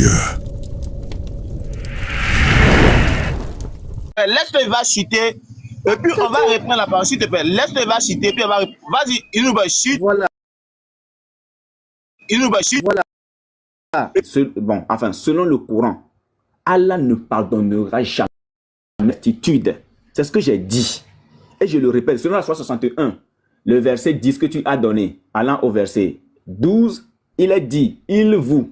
Dieu. Laisse-le, il va chuter. Et puis, on va reprendre la parole, s'il te plaît. Laisse-le, il va chuter. Puis, on va... Vas-y, il nous va chuter. Voilà. Il nous va chuter. Voilà. Bon, enfin, selon le Coran, Allah ne pardonnera jamais l'attitude. C'est ce que j'ai dit. Et je le répète, selon la Sourate 61, le verset 10 que tu as donné, allant au verset 12, il est dit, il vous,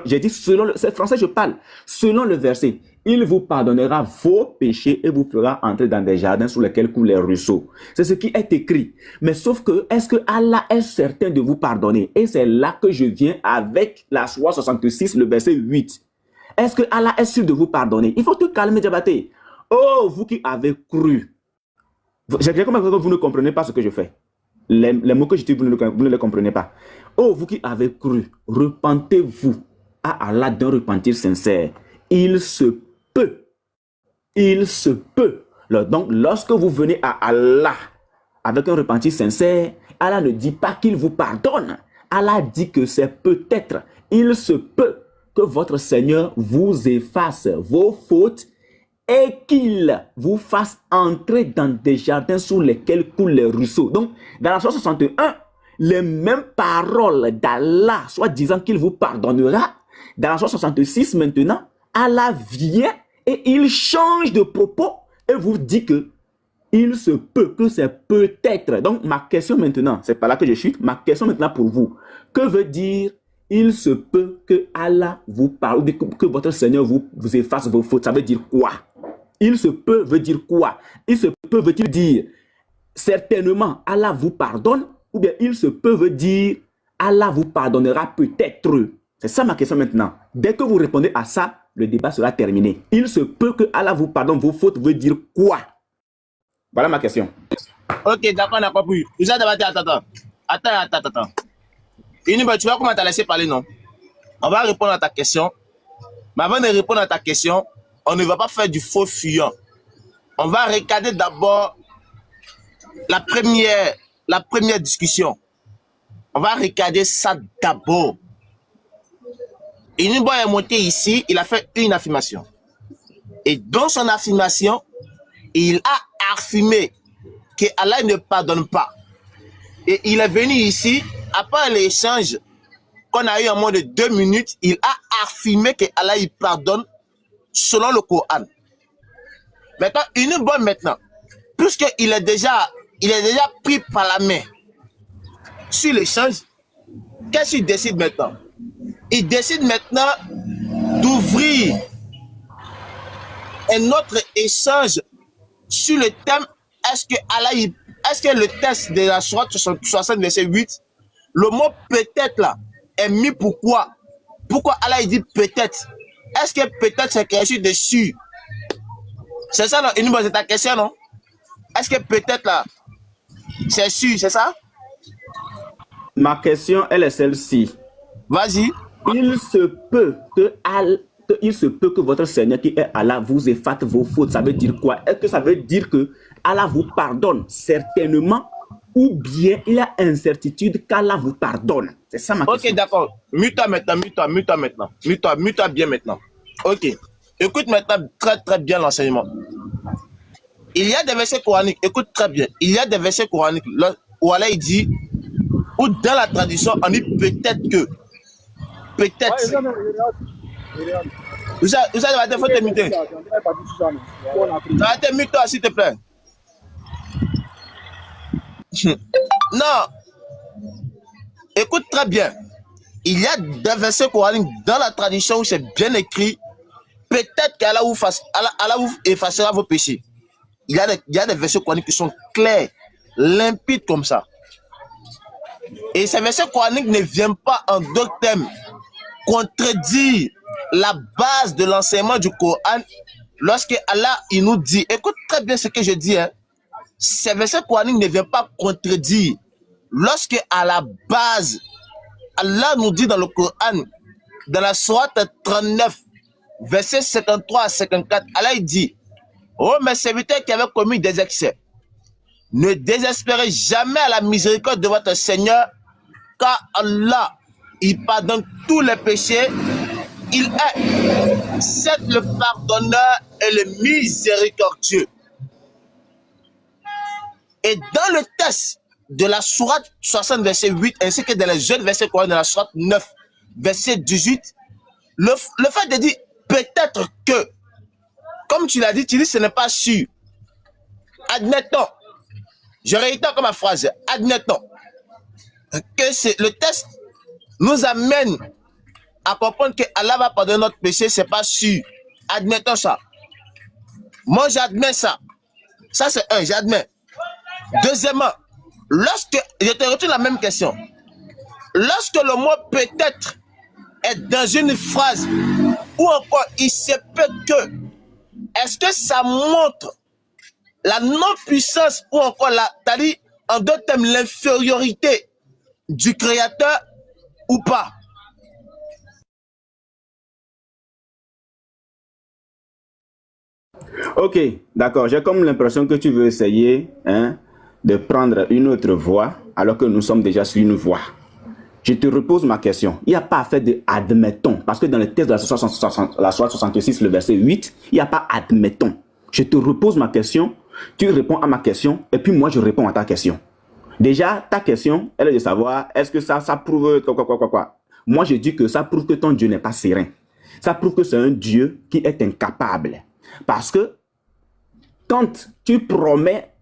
j'ai dit selon, c'est français je parle, selon le verset, il vous pardonnera vos péchés et vous fera entrer dans des jardins sous lesquels coulent les ruisseaux. C'est ce qui est écrit. Mais sauf que, est-ce que Allah est certain de vous pardonner? Et c'est là que je viens avec la Sourate 66, le verset 8. Est-ce que Allah est sûr de vous pardonner? Il faut te calmer, Diabaté. Oh, vous qui avez cru. J'ai compris que vous ne comprenez pas ce que je fais. Les mots que je dis, vous ne les comprenez pas. Oh, vous qui avez cru, repentez-vous à Allah d'un repentir sincère. Il se peut. Il se peut. Donc, lorsque vous venez à Allah avec un repentir sincère, Allah ne dit pas qu'il vous pardonne. Allah dit que c'est peut-être. Il se peut que votre Seigneur vous efface vos fautes et qu'il vous fasse entrer dans des jardins sous lesquels coulent les ruisseaux. Donc, dans la Sourate 61, les mêmes paroles d'Allah, soit disant qu'il vous pardonnera, dans la Sourate 66 maintenant, Allah vient et il change de propos et vous dit que il se peut, que c'est peut-être. Donc, ma question maintenant, c'est pas là que je chute, ma question maintenant pour vous, que veut dire il se peut que Allah vous parle, que votre Seigneur vous efface vos fautes? Ça veut dire quoi? Il se peut veut dire quoi? Il se peut veut-il dire certainement Allah vous pardonne, ou bien il se peut veut dire Allah vous pardonnera peut-être? C'est ça ma question maintenant. Dès que vous répondez à ça, le débat sera terminé. Il se peut que Allah vous pardonne vos fautes veut dire quoi? Voilà ma question. Ok, d'accord, on a compris. Attends. Iniba, tu vois comment t'as laissé parler, non? On va répondre à ta question. Mais avant de répondre à ta question, on ne va pas faire du faux fuyant. On va regarder d'abord la première discussion. On va regarder ça d'abord. Iniba est monté ici, il a fait une affirmation. Et dans son affirmation, il a affirmé que Allah ne pardonne pas. Et il est venu ici, après l'échange qu'on a eu en moins de 2 minutes, il a affirmé que Allah il pardonne selon le Coran. Maintenant, une bonne maintenant, puisqu'il est déjà pris par la main sur l'échange, qu'est-ce qu'il décide maintenant? Il décide maintenant d'ouvrir un autre échange sur le thème est-ce que le texte de la Sourate 60 verset 8, le mot peut-être là est mis pourquoi? Pourquoi Allah il dit peut-être? Est-ce que peut-être c'est quelque chose de sûr? C'est ça non? C'est ta question non? Est-ce que peut-être là c'est sûr, c'est ça? Ma question elle est celle-ci. Vas-y. Il se peut que votre Seigneur qui est Allah vous efface vos fautes. Ça veut dire quoi? Est-ce que ça veut dire que Allah vous pardonne certainement, ou bien il y a incertitude qu'Allah vous pardonne? C'est ça ma question. Ok, d'accord. Mute-toi maintenant. Mute-toi bien maintenant. Ok. Écoute maintenant très très bien l'enseignement. Il y a des versets coraniques, écoute très bien. Il y a des versets coraniques où Allah il dit, ou dans la tradition on dit peut-être que. Peut-être. Vous allez faut te muter. Mute-toi s'il te plaît. Non. Écoute très bien. Il y a des versets coraniques dans la tradition où c'est bien écrit. Peut-être qu'Allah vous effacera vos péchés. Il y a des versets coraniques qui sont clairs, limpides comme ça. Et ces versets coraniques ne viennent pas en d'autres thèmes contredire la base de l'enseignement du Coran lorsque Allah il nous dit, écoute très bien ce que je dis, hein, ces versets coraniques ne viennent pas contredire lorsque à la base Allah nous dit dans le Coran, dans la sourate 39 verset 53 à 54, Allah il dit, oh mes serviteurs qui avaient commis des excès, ne désespérez jamais à la miséricorde de votre Seigneur, car Allah il pardonne tous les péchés il est, c'est le pardonneur et le miséricordieux. Et dans le texte de la sourate 60, verset 8, ainsi que dans les autres versets de la sourate 9, verset 18, le fait de dire peut-être que, comme tu l'as dit, tu dis ce n'est pas sûr. Admettons, je réitère comme ma phrase, admettons que le texte nous amène à comprendre que Allah va pardonner notre péché, c'est pas sûr. Admettons ça. Moi, j'admets ça. Ça, c'est un, j'admets. Deuxièmement, lorsque, je te retourne la même question. Lorsque le mot peut-être est dans une phrase ou encore il se peut que, est-ce que ça montre la non-puissance ou encore c'est-à-dire, en d'autres termes, l'infériorité du Créateur ou pas? Ok, d'accord. J'ai comme l'impression que tu veux essayer de prendre une autre voie alors que nous sommes déjà sur une voie. Je te repose ma question. Il n'y a pas à faire de admettons. Parce que dans le texte de la sourate 66, le verset 8, il n'y a pas admettons. Je te repose ma question, tu réponds à ma question, et puis moi je réponds à ta question. Déjà, ta question, elle est de savoir, est-ce que ça prouve quoi. Moi je dis que ça prouve que ton Dieu n'est pas serein. Ça prouve que c'est un Dieu qui est incapable. Parce que quand tu promets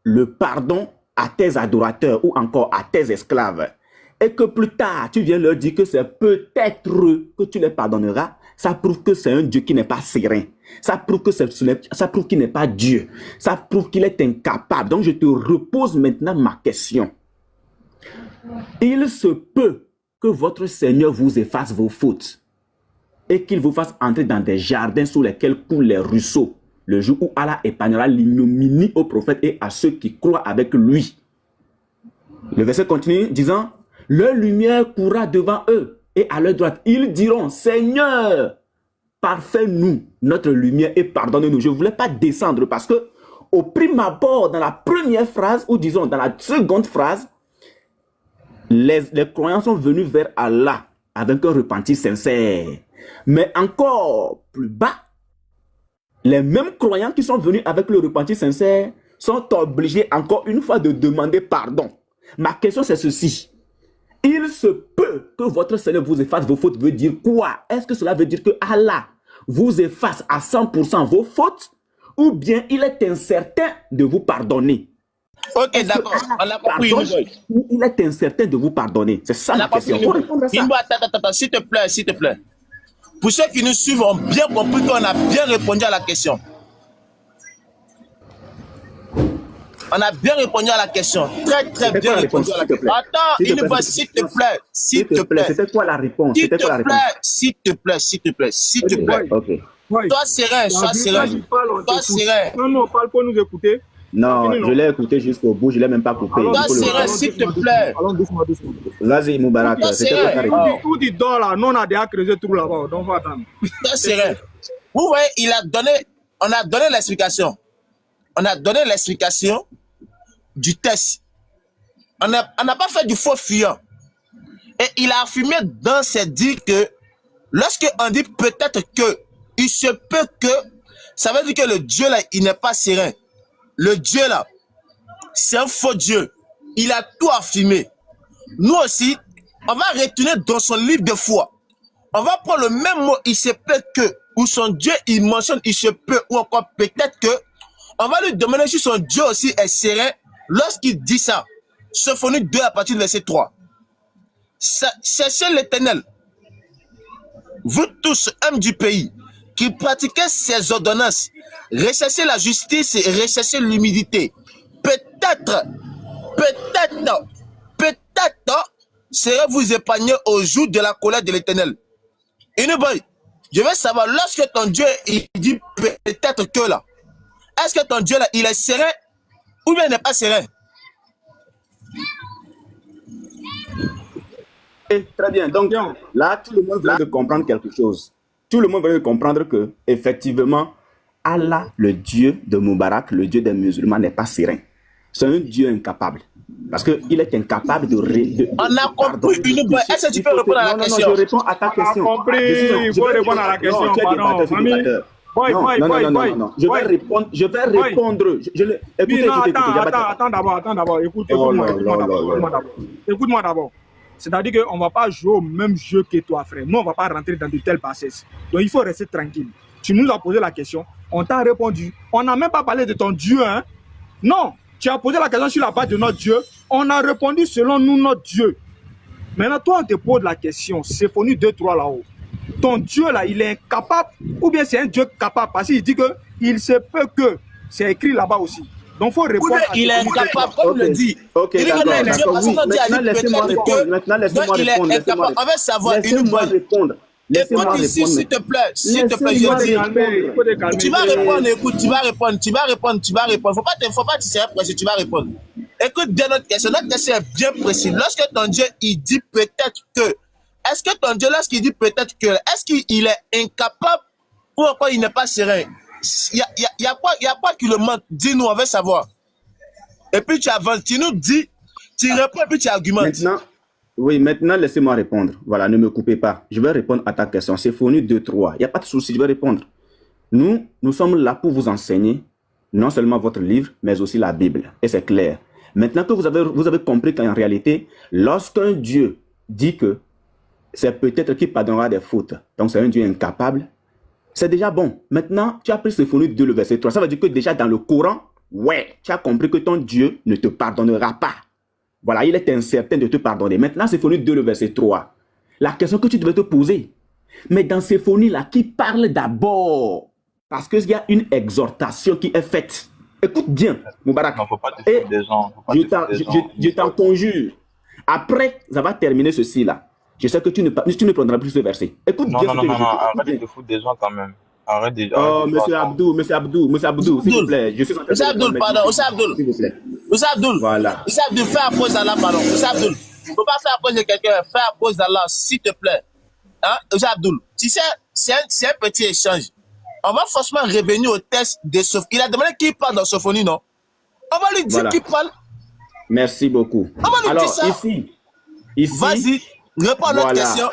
le pardon à tes adorateurs ou encore à tes esclaves, et que plus tard, tu viens leur dire que c'est peut-être que tu les pardonneras, ça prouve que c'est un Dieu qui n'est pas serein. Ça prouve qu'il n'est pas Dieu. Ça prouve qu'il est incapable. Donc, je te repose maintenant ma question. Il se peut que votre Seigneur vous efface vos fautes et qu'il vous fasse entrer dans des jardins sous lesquels coulent les ruisseaux, le jour où Allah épargnera l'ignominie aux prophètes et à ceux qui croient avec lui. Le verset continue disant, leur lumière courra devant eux et à leur droite, ils diront, Seigneur, parfait-nous notre lumière et pardonne-nous. Je ne voulais pas descendre parce que au prime abord, dans la première phrase, ou disons dans la seconde phrase, les croyants sont venus vers Allah avec un repentir sincère. Mais encore plus bas, les mêmes croyants qui sont venus avec le repentir sincère sont obligés encore une fois de demander pardon. Ma question c'est ceci. Il se peut que votre Seigneur vous efface vos fautes. Veut dire quoi? Est-ce que cela veut dire que Allah vous efface à 100% vos fautes? Ou bien il est incertain de vous pardonner? Ok, d'accord. On a compris. Il est incertain de vous pardonner. C'est ça ma question. Pour répondre à ça. Attends, s'il te plaît, s'il te plaît. Pour ceux qui nous suivent, ont bien compris qu'on a bien répondu à la question. On a bien répondu à la question. Très, très bien répondu à la question. Attends, une fois, s'il te plaît. S'il te plaît. C'était quoi la réponse? S'il te plaît. S'il te plaît. Ok. Toi, serein, sois serein. Toi, serein. Non, parle pour nous écouter. Non, je l'ai écouté jusqu'au bout, je ne l'ai même pas coupé. Toi, serein, s'il te plaît. Allons doucement. Vas-y, Moubarak, c'était quoi ta réponse? Où dit dors là, nous on a déjà creusé tout là-bas, donc va attendre. Toi, serein. Vous voyez, on a donné l'explication. On a donné l'explication du test. On n'a pas fait du faux fuyant. Et il a affirmé dans ses dires que lorsque on dit peut-être que, il se peut que, ça veut dire que le Dieu là, il n'est pas serein. Le Dieu là, c'est un faux Dieu. Il a tout affirmé. Nous aussi, on va retourner dans son livre de foi. On va prendre le même mot, il se peut que, ou son Dieu, il mentionne il se peut, ou encore peut-être que, on va lui demander si son Dieu aussi est serein lorsqu'il dit ça. Sophonie 2 à partir du verset 3. Cherchez l'Éternel, vous tous, hommes du pays, qui pratiquez ses ordonnances, recherchez la justice et recherchez l'humilité. Peut-être, serez-vous épargnés au jour de la colère de l'Éternel. Boy, je veux savoir, lorsque ton Dieu il dit peut-être que là, est-ce que ton Dieu là, il est serein ou bien il n'est pas serein? Très bien, donc là, tout le monde vient de comprendre quelque chose. Tout le monde vient de comprendre que, effectivement, Allah, le Dieu de Moubarak, le Dieu des musulmans, n'est pas serein. C'est un Dieu incapable. Parce qu'il est incapable de... On a compris une bonne. Est-ce que tu peux répondre à la question? Non, je réponds à ta question. On a compris, il faut répondre à la question. Non, tu es débatteur, tu es débatteur. Non. Je vais répondre. Écoutez, attends d'abord. Écoute-moi d'abord. C'est-à-dire qu'on ne va pas jouer au même jeu que toi, frère. Nous, on ne va pas rentrer dans de telles bassesses. Donc, il faut rester tranquille. Tu nous as posé la question, on t'a répondu. On n'a même pas parlé de ton Dieu, hein? Non, tu as posé la question sur la base de notre Dieu. On a répondu selon nous, notre Dieu. Maintenant, toi, on te pose la question. Symphonie 2-3 là-haut. Ton Dieu, là, il est incapable, ou bien c'est un Dieu capable, parce qu'il dit qu'il se peut que. C'est écrit là-bas aussi. Donc, il faut répondre. Il est incapable, comme le dit. Ok, d'accord. Maintenant, laissez-moi répondre. On va savoir une bonne. Répondre. Écoute ici, s'il te plaît, je dis. Tu vas répondre, écoute, tu vas répondre. Faut pas te serrer pressé, tu vas répondre. Écoute bien notre question. Notre question est bien précise. Lorsque ton Dieu, il dit peut-être que. Est-ce que ton Dieu, lorsqu'il dit peut-être que, est-ce qu'il est incapable ou encore il n'est pas serein? Il y a quoi qui le manque? Dis-nous, on veut savoir. Et puis tu avances, tu nous dis, tu réponds et puis tu argumentes. Maintenant, laissez-moi répondre. Voilà, ne me coupez pas. Je vais répondre à ta question. Symphonie 2-3. Il n'y a pas de souci, je vais répondre. Nous sommes là pour vous enseigner non seulement votre livre, mais aussi la Bible. Et c'est clair. Maintenant que vous avez compris qu'en réalité, lorsqu'un Dieu dit que c'est peut-être qu'il pardonnera des fautes, donc c'est un Dieu incapable, c'est déjà bon. Maintenant, tu as pris Symphonie 2, le verset 3. Ça veut dire que déjà dans le Coran, ouais, tu as compris que ton Dieu ne te pardonnera pas. Voilà, il est incertain de te pardonner. Maintenant, Symphonie 2, le verset 3. La question que tu devais te poser, mais dans Symphonie-là, qui parle d'abord? Parce qu'il y a une exhortation qui est faite. Écoute bien, Moubarak. Non, faut pas te foutre des gens. Je t'en conjure. Après, ça va terminer ceci-là. Je sais que tu ne prendras plus ce verset. Écoute bien. Non, arrête de te foutre des gens quand même. Arrête de... Oh, monsieur Abdou, s'il vous plaît. Je suis en train de... Abdul, pardon, Abdul. S'il vous plaît. Abdul. Voilà. Abdul, fais à cause d'Allah, pardon. Abdul, il ne faut pas faire à cause de quelqu'un, fais à cause d'Allah, s'il te plaît. Hein, Abdul, tu sais, c'est un petit échange. On va forcément revenir au test de Sophonie. Il a demandé qui parle dans Sophonie, non? On va lui dire qui parle. Merci beaucoup. On va lui Alors, dire ça. Ici. Vas-y, réponds à notre question.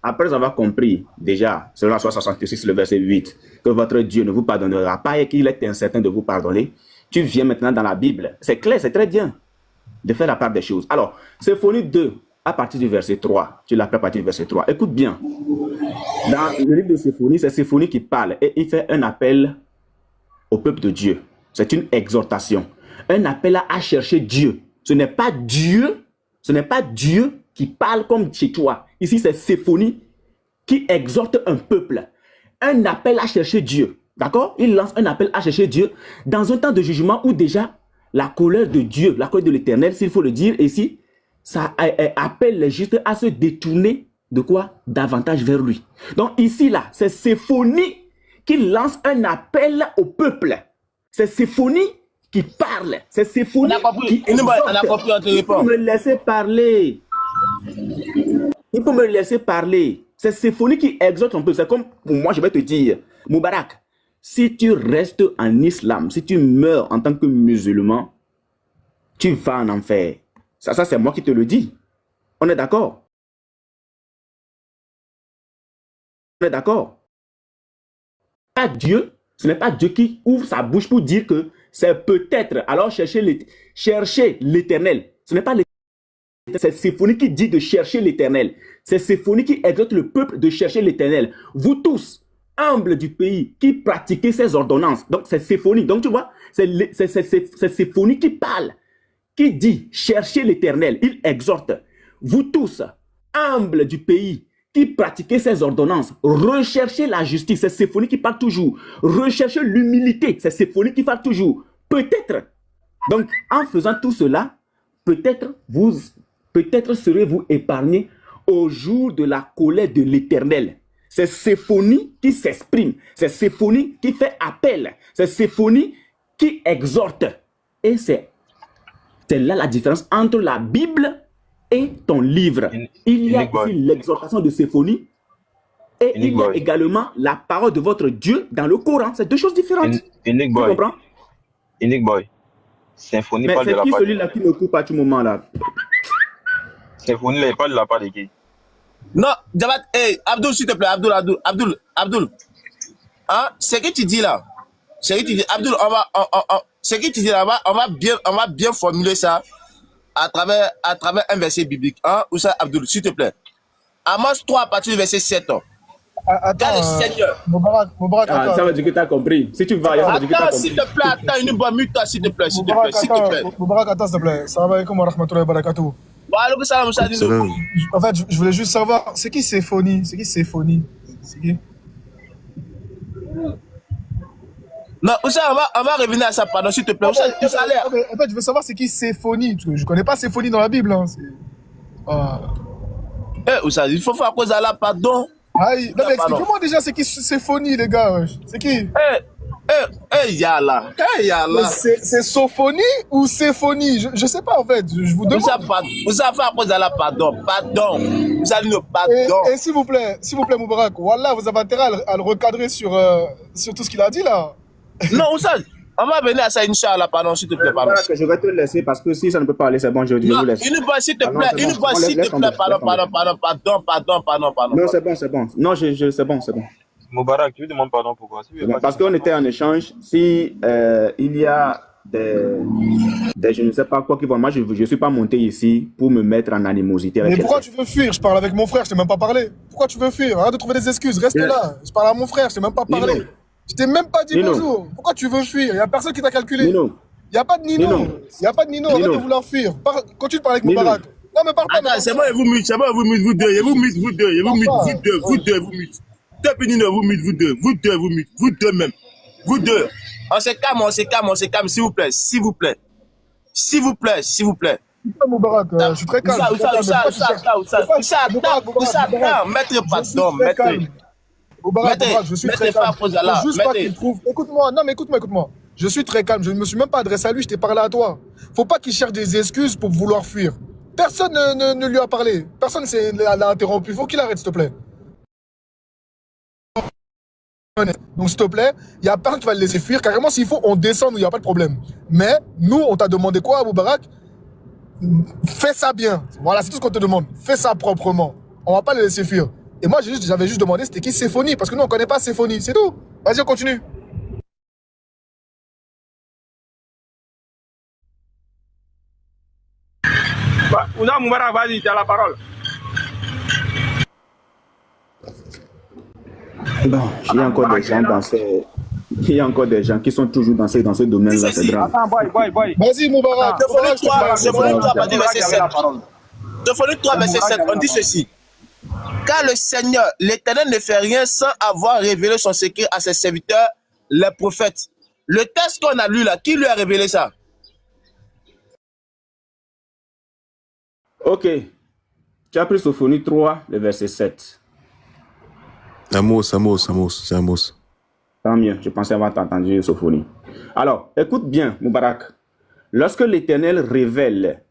Après avoir compris, déjà, selon la 66, le verset 8, que votre Dieu ne vous pardonnera pas et qu'il est incertain de vous pardonner, tu viens maintenant dans la Bible. C'est clair, c'est très bien de faire la part des choses. Alors, Symphonie 2, à partir du verset 3, tu l'appelles à partir du verset 3. Écoute bien. Dans le livre de Symphonie, c'est Symphonie qui parle et il fait un appel au peuple de Dieu. C'est une exhortation. Un appel à chercher Dieu. Ce n'est pas Dieu qui parle comme chez toi. Ici, c'est Symphonie qui exhorte un peuple. Un appel à chercher Dieu. D'accord? Il lance un appel à chercher Dieu dans un temps de jugement où déjà la colère de Dieu, la colère de l'Éternel, s'il faut le dire ici, ça appelle les justes à se détourner de quoi? Davantage vers lui. Donc ici, là, c'est Symphonie qui lance un appel au peuple. C'est Symphonie qui parle. C'est Symphonie qui exhorte. Il faut me laisser parler. Il faut me laisser parler. C'est Symphonie qui exhorte un peu. C'est comme pour moi, je vais te dire, Moubarak, si tu restes en islam, si tu meurs en tant que musulman, tu vas en enfer. Ça c'est moi qui te le dis. On est d'accord? On est d'accord? Pas Dieu, ce n'est pas Dieu qui ouvre sa bouche pour dire que c'est peut-être. Alors chercher l'Éternel. Ce n'est pas l'Éternel. C'est Symphonie qui dit de chercher l'Éternel. C'est Symphonie qui exhorte le peuple de chercher l'Éternel. Vous tous, humbles du pays, qui pratiquez ces ordonnances. Donc c'est Symphonie. Donc tu vois, c'est Symphonie qui parle, qui dit chercher l'Éternel. Il exhorte. Vous tous, humbles du pays, qui pratiquez ces ordonnances, recherchez la justice. C'est Symphonie qui parle toujours. Recherchez l'humilité. C'est Symphonie qui parle toujours. Peut-être. Donc en faisant tout cela, peut-être serez-vous épargnés au jour de la colère de l'Éternel. C'est Symphonie qui s'exprime. C'est Symphonie qui fait appel. C'est Symphonie qui exhorte. Et c'est là la différence entre la Bible et ton livre. Il y a ici l'exhortation de Symphonie et il y a également la parole de votre Dieu dans le Coran. C'est deux choses différentes. Tu comprends? Symphonie Mais parle de c'est la qui part de celui-là qui me coupe à tout moment là? Symphonie, là, il parle de la part de qui? Non, Javad, hey, Abdul, s'il te plaît, Abdul. Hein, c'est que tu dis là. C'est que tu dis, Abdul, c'est que tu dis là, on va bien formuler ça à travers un verset biblique. Hein, ou ça, Abdul, s'il te plaît. Amos 3 à partir du verset 7. Quand Attends, le Seigneur. Moubarak, Ah, attends. ça veut dire que tu as compris. Si tu vas ailleurs, ça veut dire que tu as Attends, s'il compris. te plaît, attends, une bonne minute, s'il te plaît, s'il te plaît, Moubarak, s'il te attends, plaît. Moubarak, attends, s'il te plaît. Salam alaikum wa rahmatullahi wa barakatuh. Bon, alors, salam, Salam. En fait, je voulais juste savoir, c'est qui Symphonie? C'est qui Symphonie? C'est qui? non, Oussa, on va revenir à ça, pardon, s'il te plaît. Oussa, tu sais, allez. En fait, je veux savoir c'est qui Symphonie, parce que je connais pas Symphonie dans la Bible. Hein. Ah. Oussa, il faut faire cause à la pardon. Aïe, non, mais Pardon. expliquez-moi déjà c'est qui Symphonie, les gars. Wesh. C'est qui? Yala. Mais c'est Sophonie ou Symphonie? Je sais pas en fait, je vous demande. Oussa, faire cause à la pardon. Oussa, nous pardon. Et s'il vous plaît, Moubarak, voilà, vous avez intérêt à le recadrer sur tout ce qu'il a dit là. Non, Oussa, on va venir à ça, Inch'Allah, pardon, s'il te plaît, pardon. Voilà, que je vais te laisser parce que si ça ne peut pas aller, c'est bon, je Non, vous laisse. une fois, s'il te Ah non, plaît, c'est bon. une fois, On s'il laisse te plaît, tomber, pardon. Non, c'est bon. Non, c'est bon. Moubarak, tu lui demandes pardon pourquoi? C'est bon. Parce qu'on était en échange. Si il y a des je ne sais pas quoi qui vont. Moi, je ne suis pas monté ici pour me mettre en animosité avec Mais pourquoi quelqu'un. tu veux fuir? Je parle avec mon frère, je t'ai même pas parlé. Pourquoi tu veux fuir? Arrête de trouver des excuses, reste Bien. là. Je parle à mon frère, je t'ai même pas parlé. Nino. Je t'ai même pas dit Nino. bonjour. Pourquoi tu veux fuir? Il y a personne qui t'a calculé. Nino, Il y a pas de Nino. Nino. Il y a pas de Nino, arrête Nino. de vouloir fuir. Continue de parler avec Nino. Moubarak. Non, mais parle pas. Attends, c'est bon, et vous mute, vous deux, vous mute. Deux pénines, vous deux même. Vous deux. On se calme, s'il vous plaît. Moubarak, je suis très calme. Maître pardon, maître. Moubarak, je suis très calme. Faut juste pas qu'il trouve. Écoute-moi, non, mais écoute-moi. Je suis très calme. Je ne me suis même pas adressé à lui, je t'ai parlé à toi. Faut pas qu'il cherche des excuses pour vouloir fuir. Personne ne lui a parlé. Personne l'a interrompu. Faut qu'il arrête, s'il te plaît. Donc, s'il te plaît, il n'y a personne qui va le laisser fuir. Carrément, s'il faut, on descend, il n'y a pas de problème. Mais nous, on t'a demandé quoi, Moubarak? Fais ça bien. Voilà, c'est tout ce qu'on te demande. Fais ça proprement. On va pas le laisser fuir. Et moi, j'avais juste demandé c'était qui Symphonie, parce que nous, on connaît pas Symphonie. C'est tout. Vas-y, on continue. Ouza Moubarak, vas-y, tu as la parole. bon, il y a encore des gens dans ces... Il y a encore des gens qui sont toujours dans ce domaine-là, c'est grave. Attends, boy. Vas-y, Moubarak. Symphonie 3, partie verset 7. Symphonie 3, verset 7, on dit ceci. Car le Seigneur, l'Éternel, ne fait rien sans avoir révélé son secret à ses serviteurs, les prophètes. Le texte qu'on a lu là, qui lui a révélé ça? Ok. Tu as pris Sophonie 3, le verset 7. Amos, c'est Amos. Tant mieux, je pensais avoir entendu Sophonie. Alors, écoute bien, Moubarak. Lorsque l'Éternel révèle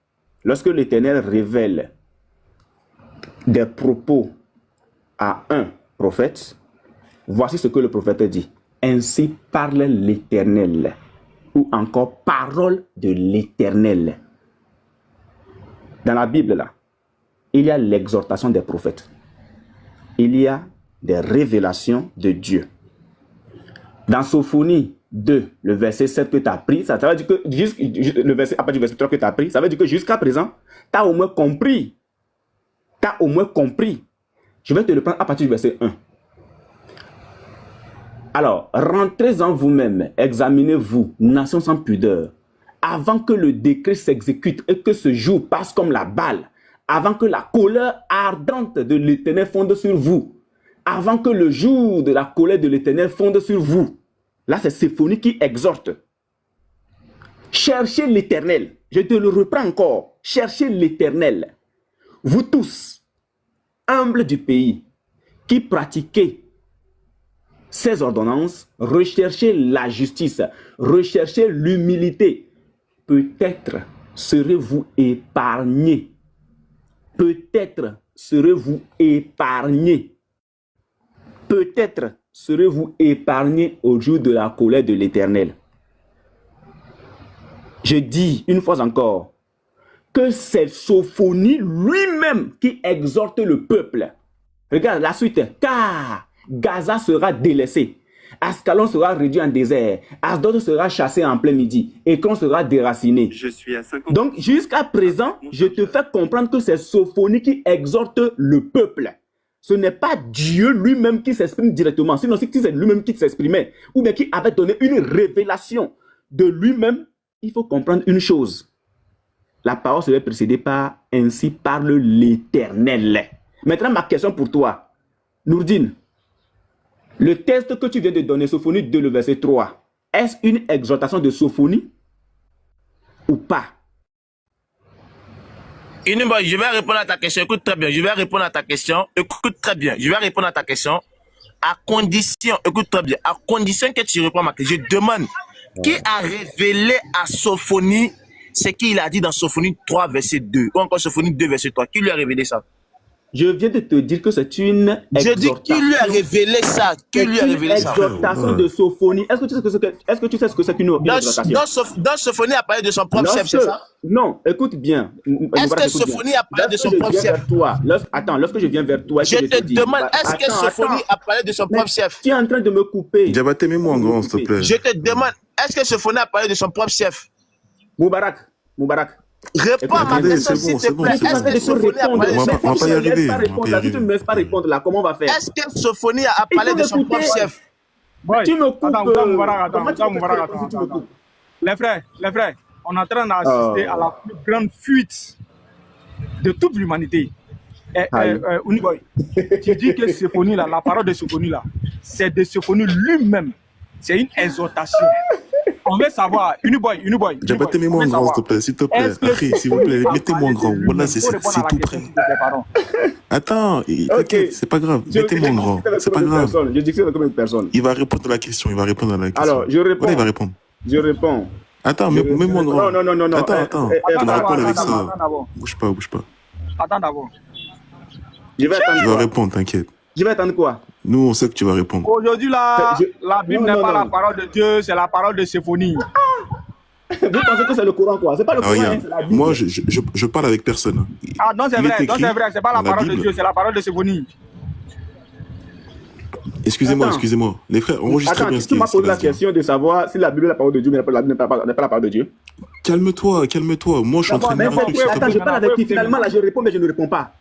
des propos à un prophète, voici ce que le prophète dit. Ainsi parle l'Éternel, ou encore parole de l'Éternel. Dans la Bible, là, il y a l'exhortation des prophètes. Il y a des révélations de Dieu. Dans Sophonie 2, le verset 7 que tu as pris, ça veut dire que le verset, à partir du verset 3 que tu as pris, ça veut dire que jusqu'à présent, tu as au moins compris. Je vais te le prendre à partir du verset 1. Alors, rentrez en vous-même, examinez-vous, nation sans pudeur, avant que le décret s'exécute et que ce jour passe comme la balle, avant que la colère ardente de l'Éternel fonde sur vous, avant que le jour de la colère de l'Éternel fonde sur vous. Là, c'est Symphonie qui exhorte. Cherchez l'Éternel. Je te le reprends encore. Cherchez l'Éternel. Vous tous, humbles du pays, qui pratiquez ces ordonnances, recherchez la justice, recherchez l'humilité. Peut-être serez-vous épargnés. Peut-être serez-vous épargnés. Peut-être serez-vous épargnés au jour de la colère de l'Éternel. Je dis une fois encore que c'est Sophonie lui-même qui exhorte le peuple. Regarde la suite. Car Gaza sera délaissé. Ascalon sera réduit en désert. Asdod sera chassé en plein midi. Écran sera déraciné. Je suis à 50. Donc, jusqu'à présent, je te fais comprendre que c'est Sophonie qui exhorte le peuple. Ce n'est pas Dieu lui-même qui s'exprime directement. Sinon, si c'est lui-même qui s'exprimait, ou bien qui avait donné une révélation de lui-même, il faut comprendre une chose. La parole serait précédée par « Ainsi parle l'Éternel ». Maintenant, ma question pour toi, Nourdine. Le texte que tu viens de donner, Sophonie 2, le verset 3, est-ce une exhortation de Sophonie ou pas? Uniboy, je vais répondre à ta question. Écoute très bien. Je vais répondre à ta question. Écoute très bien. Je vais répondre à ta question. À condition, écoute très bien. À condition que tu réponds à ma question. Je demande qui a révélé à Sophonie ce qu'il a dit dans Sophonie 3, verset 2. Ou encore Sophonie 2, verset 3. Qui lui a révélé ça? Je viens de te dire que c'est une Je dis qui lui a révélé ça? Qui lui a révélé ça? Exhortation de Sophonie. Est-ce que tu sais ce que c'est qu'une exhortation? Dans Sophonie a parlé de son propre chef, c'est ça? Non, écoute bien. Est-ce que Sophonie a parlé de son propre chef? Attends, lorsque je viens vers toi, je te demande, est-ce que Sophonie a parlé de son propre chef? Tu es en train de me couper. Diabaté, mets-moi en grand, s'il te plaît. Je te demande, est-ce que Sophonie a parlé de son propre chef? Moubarak. Réponds à ma question, s'il te plaît. Est-ce que Sophonie a parlé de son propre chef? Si tu ne me laisses pas répondre là, comment on va faire? Est-ce que Sophonie a parlé de son propre chef? Tu me coupes. Attends. Les frères, on est en train d'assister à la plus grande fuite de toute l'humanité. Uniboy, tu dis que Sophonie là, la parole de Sophonie là, c'est de Sophonie lui-même. C'est une exhortation. On veut savoir, Uniboy. Diabaté, mets-moi en grand, s'il te plaît. Ahri, s'il vous plaît, mettez-moi en grand. Voilà, c'est tout près. Attends, t'inquiète, c'est pas grave. Mettez-moi en grand. C'est pas grave. Je dis que c'est combien de personnes? Il va répondre à la question. Alors, je réponds. Voilà, il va répondre. Je réponds. Attends, mets-moi en grand. Non. Attends. Tu vas répondre avec ça. Bouge pas. Attends d'abord. Je vais attendre. Tu vas répondre, t'inquiète. Je vais attendre quoi? Nous, on sait que tu vas répondre. Aujourd'hui, la Bible n'est pas la parole de Dieu, c'est la parole de Sophonie. Vous pensez que c'est le Coran, quoi? C'est pas le Coran, Regarde, c'est la Bible. moi, je parle avec personne. Ah, non, c'est vrai, c'est pas la parole de Dieu, c'est la parole de Sophonie. Excusez-moi. Les frères, enregistrez bien ce qui est. Tu m'as posé la question de savoir si la Bible est la parole de Dieu, mais la Bible n'est pas la parole de Dieu. Calme-toi. Moi, je suis en train de dire que Attends, je parle avec qui? Finalement, là, je réponds, mais je ne réponds pas.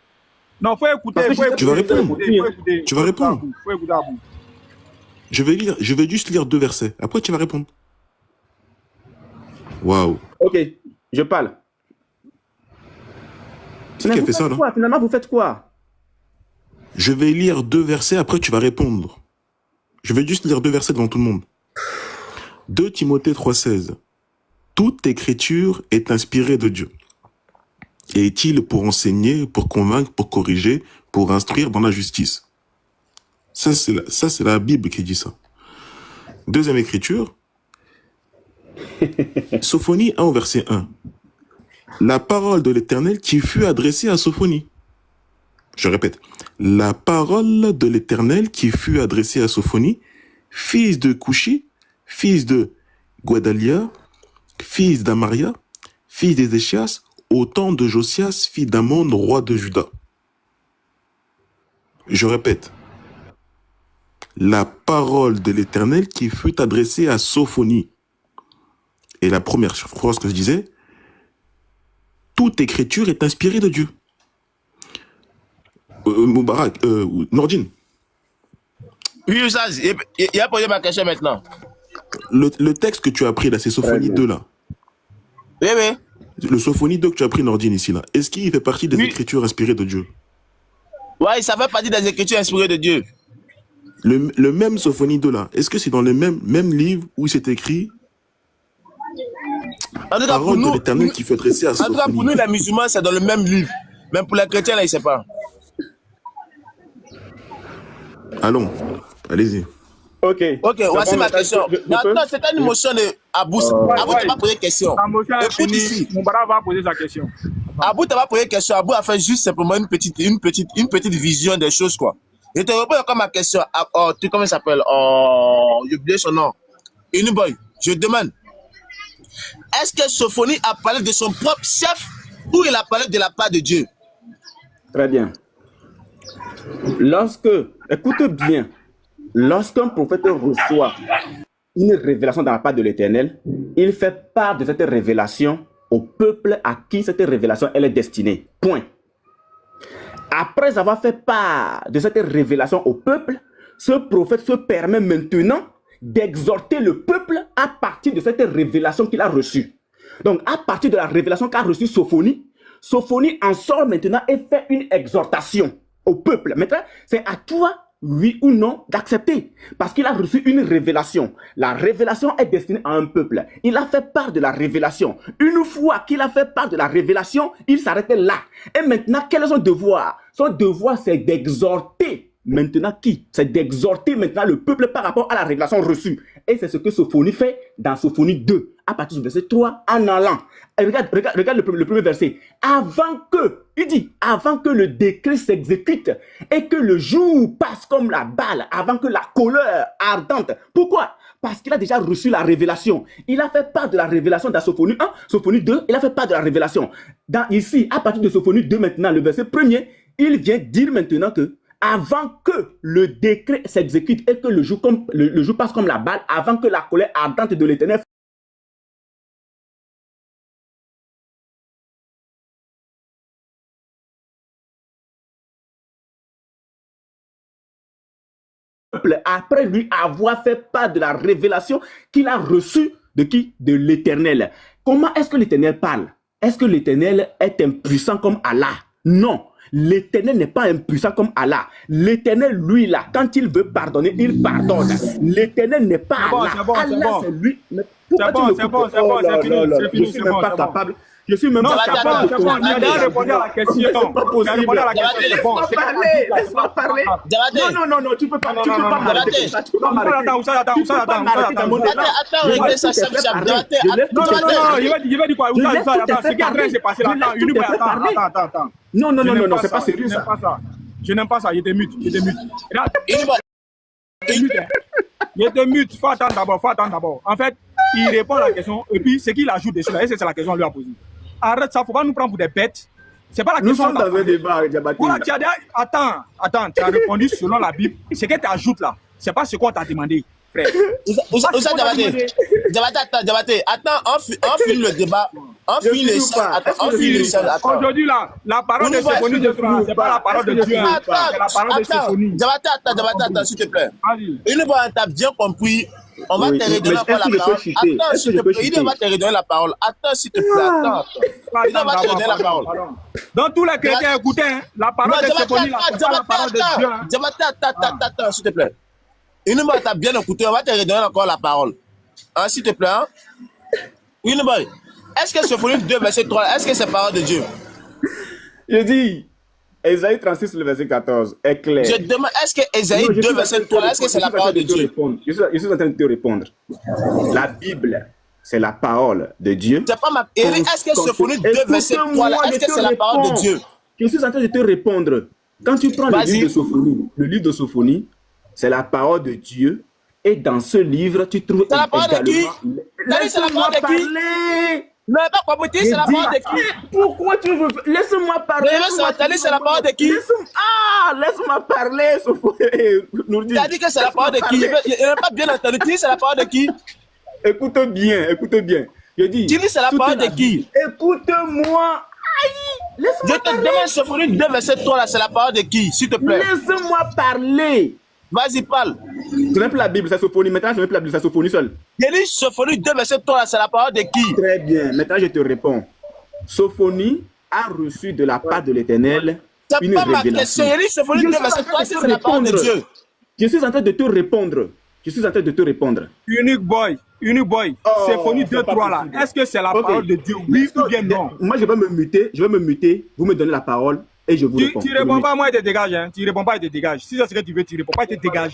Non, faut écouter. Tu vas répondre. Tu vas répondre. Faut écouter à vous. Je vais juste lire 2 versets. Après, tu vas répondre. Waouh. Ok, je parle. C'est qui a fait ça, là? Finalement, vous faites quoi? Je vais lire 2 versets, après tu vas répondre. Je vais juste lire 2 versets devant tout le monde. 2 Timothée 3,16. Toute écriture est inspirée de Dieu. Et est-il pour enseigner, pour convaincre, pour corriger, pour instruire dans la justice. Ça, c'est la Bible qui dit ça. Deuxième écriture. Sophonie 1 au verset 1. La parole de l'Éternel qui fut adressée à Sophonie. Je répète. La parole de l'Éternel qui fut adressée à Sophonie, fils de Couchi, fils de Guadalia, fils d'Amaria, fils d'Ézéchias, au temps de Josias, fils d'Amon, roi de Juda. Je répète. La parole de l'Éternel qui fut adressée à Sophonie. Et la première phrase que je disais, toute écriture est inspirée de Dieu. Moubarak, Nordine. Oui, Ouzaz, il a posé ma question maintenant. Le texte que tu as pris là, c'est Sophonie 2 là. Oui. Le Sophonie 2 que tu as pris, Nordine, ici là. Est-ce qu'il fait partie des écritures inspirées de Dieu? Ouais, ça fait partie des écritures inspirées de Dieu. Le même Sophonie 2 là, est-ce que c'est dans le même livre où c'est écrit en tout cas, parole de l'Éternel qui fait adresser à Sophonie? En tout cas, pour nous les musulmans, c'est dans le même livre. Même pour les chrétiens, là, ils ne savent pas. Allons, allez-y. Ok, voici ma question. Maintenant, c'est une motion de Abou. Abou t'a pas posé question. Écoute ici. Moubarak va poser sa question. Abou t'a pas posé question. Abou a fait juste simplement une petite vision des choses, quoi. Je te réponds encore ma question. Comment il s'appelle? J'ai oublié son nom. Uniboy, je demande. est-ce que Sophonie a parlé de son propre chef ou il a parlé de la part de Dieu? Très bien. Écoute bien, lorsqu'un prophète reçoit une révélation dans la part de l'Éternel, il fait part de cette révélation au peuple à qui cette révélation elle est destinée. Point. Après avoir fait part de cette révélation au peuple, ce prophète se permet maintenant d'exhorter le peuple à partir de cette révélation qu'il a reçue. Donc, à partir de la révélation qu'a reçue Sophonie, Sophonie en sort maintenant et fait une exhortation au peuple. Maintenant, c'est à toi, oui ou non, d'accepter. Parce qu'il a reçu une révélation. La révélation est destinée à un peuple. Il a fait part de la révélation. Une fois qu'il a fait part de la révélation, il s'arrêtait là. Et maintenant, quel est son devoir? Son devoir, c'est d'exhorter. Maintenant qui? C'est d'exhorter maintenant le peuple par rapport à la révélation reçue. Et c'est ce que Sophonie fait dans Sophonie 2, à partir du verset 3 en allant. Et regarde le premier verset. Il dit, avant que le décret s'exécute et que le jour passe comme la balle, avant que la colère ardente. Pourquoi? Parce qu'il a déjà reçu la révélation. Il a fait part de la révélation dans Sophonie 1, Sophonie 2, il a fait part de la révélation. Ici, à partir de Sophonie 2 maintenant, le verset 1er, il vient dire maintenant que avant que le décret s'exécute et que le jour passe comme la balle, avant que la colère ardente de l'Éternel après lui avoir fait part de la révélation qu'il a reçue de qui? De l'Éternel. Comment est-ce que l'Éternel parle? Est-ce que l'Éternel est impuissant comme Allah? Non. L'Éternel n'est pas impuissant comme Allah. L'Éternel, lui, là, quand il veut pardonner, il pardonne. L'Éternel n'est pas Allah. C'est lui. C'est bon, c'est fini. Je suis même pas capable. Je suis même pas capable de comprendre. Il a répondu à la question. C'est pas possible. Laisse-moi parler. Non, tu peux pas m'arrêter. Tu peux pas m'arrêter. Attends, réglez ça, Sam. Non, il va dire quoi? Ce qui est en train de se passer là. Attends. Non, c'est pas sérieux ça. Je n'aime pas ça. Il te mute. Il te mute. Faut attendre d'abord. En fait, il répond à la question et puis ce qu'il ajoute dessus là, et c'est la question qu'on lui a posée. Arrête ça, faut pas nous prendre pour des bêtes. C'est pas la question. Nous sommes dans un débat, Diabaté. Voilà, attends, tu as répondu selon la Bible. Ce que tu ajoutes là, c'est pas ce qu'on t'a demandé, frère. Diabaté, attends, on finit le débat. On finit les choses. Aujourd'hui là, la parole de Sophonie de France, c'est pas la parole de Dieu. C'est la parole de Sophonie. Diabaté, attends, s'il te plaît. Une fois, tu as bien compris. On va te redonner la parole. Attends, s'il te plaît. Il va te redonner la parole. Attends, s'il te plaît. Attends. Il va te redonner la parole. Dans tous les chrétiens, écoutez, la parole de Sophonie, c'est pas la parole de Dieu. Attends, s'il te plaît. Une fois, tu as bien écouté. On va te redonner encore la parole. S'il te plaît. Une fois. Est-ce que Sophonie 2, verset 3, est-ce que c'est parole de Dieu? Je dis, Ésaïe 36, le verset 14, est clair. Je demande, est-ce que Ésaïe 2, verset 3, est-ce que c'est la parole de Dieu? Je suis en train de te répondre. La Bible, c'est la parole de Dieu. C'est pas ma... Est-ce que Sophonie 2, verset 3, est-ce que c'est la parole de Dieu? Je suis en train de te répondre. Quand tu prends le livre de Sophonie, c'est la parole de Dieu. Et dans ce livre, tu trouves c'est la parole de qui? Laisse-moi parler. Non, pas compris, c'est la parole de qui? Pourquoi tu veux... Laisse-moi parler. C'est la parole de qui? Laisse-moi parler, Sophonie. Tu as dit que c'est la parole de qui? Je n'ai pas bien entendu. Tu dis c'est la parole de qui? Écoute bien. Je dis... Tu dis c'est la parole de qui? Écoute-moi. Je te demande Sophonie 2, verset 3, là, c'est la parole de qui? S'il te plaît. Laisse-moi parler. Vas-y, parle. Ce n'est plus la Bible, c'est Sophonie. Maintenant, ce n'est plus la Bible, c'est Sophonie seule. Je dis Sophonie 2, verset 3, c'est la parole de qui? Très bien. Maintenant, je te réponds. Sophonie a reçu de la part de l'Éternel une révélation. C'est pas ma question. Je dis Sophonie 2, verset 3, c'est la parole de Dieu. Je suis en train de te répondre. Unique boy. Sophonie 2, 3 là. Est-ce que c'est la parole de Dieu? Oui ou bien non? Moi, je vais me muter. Vous me donnez la parole. Et je vous réponds. Tu réponds pas, moi, il te dégage. Tu réponds pas, il te dégage. Si c'est ce que tu veux, tu réponds pas, il te dégage.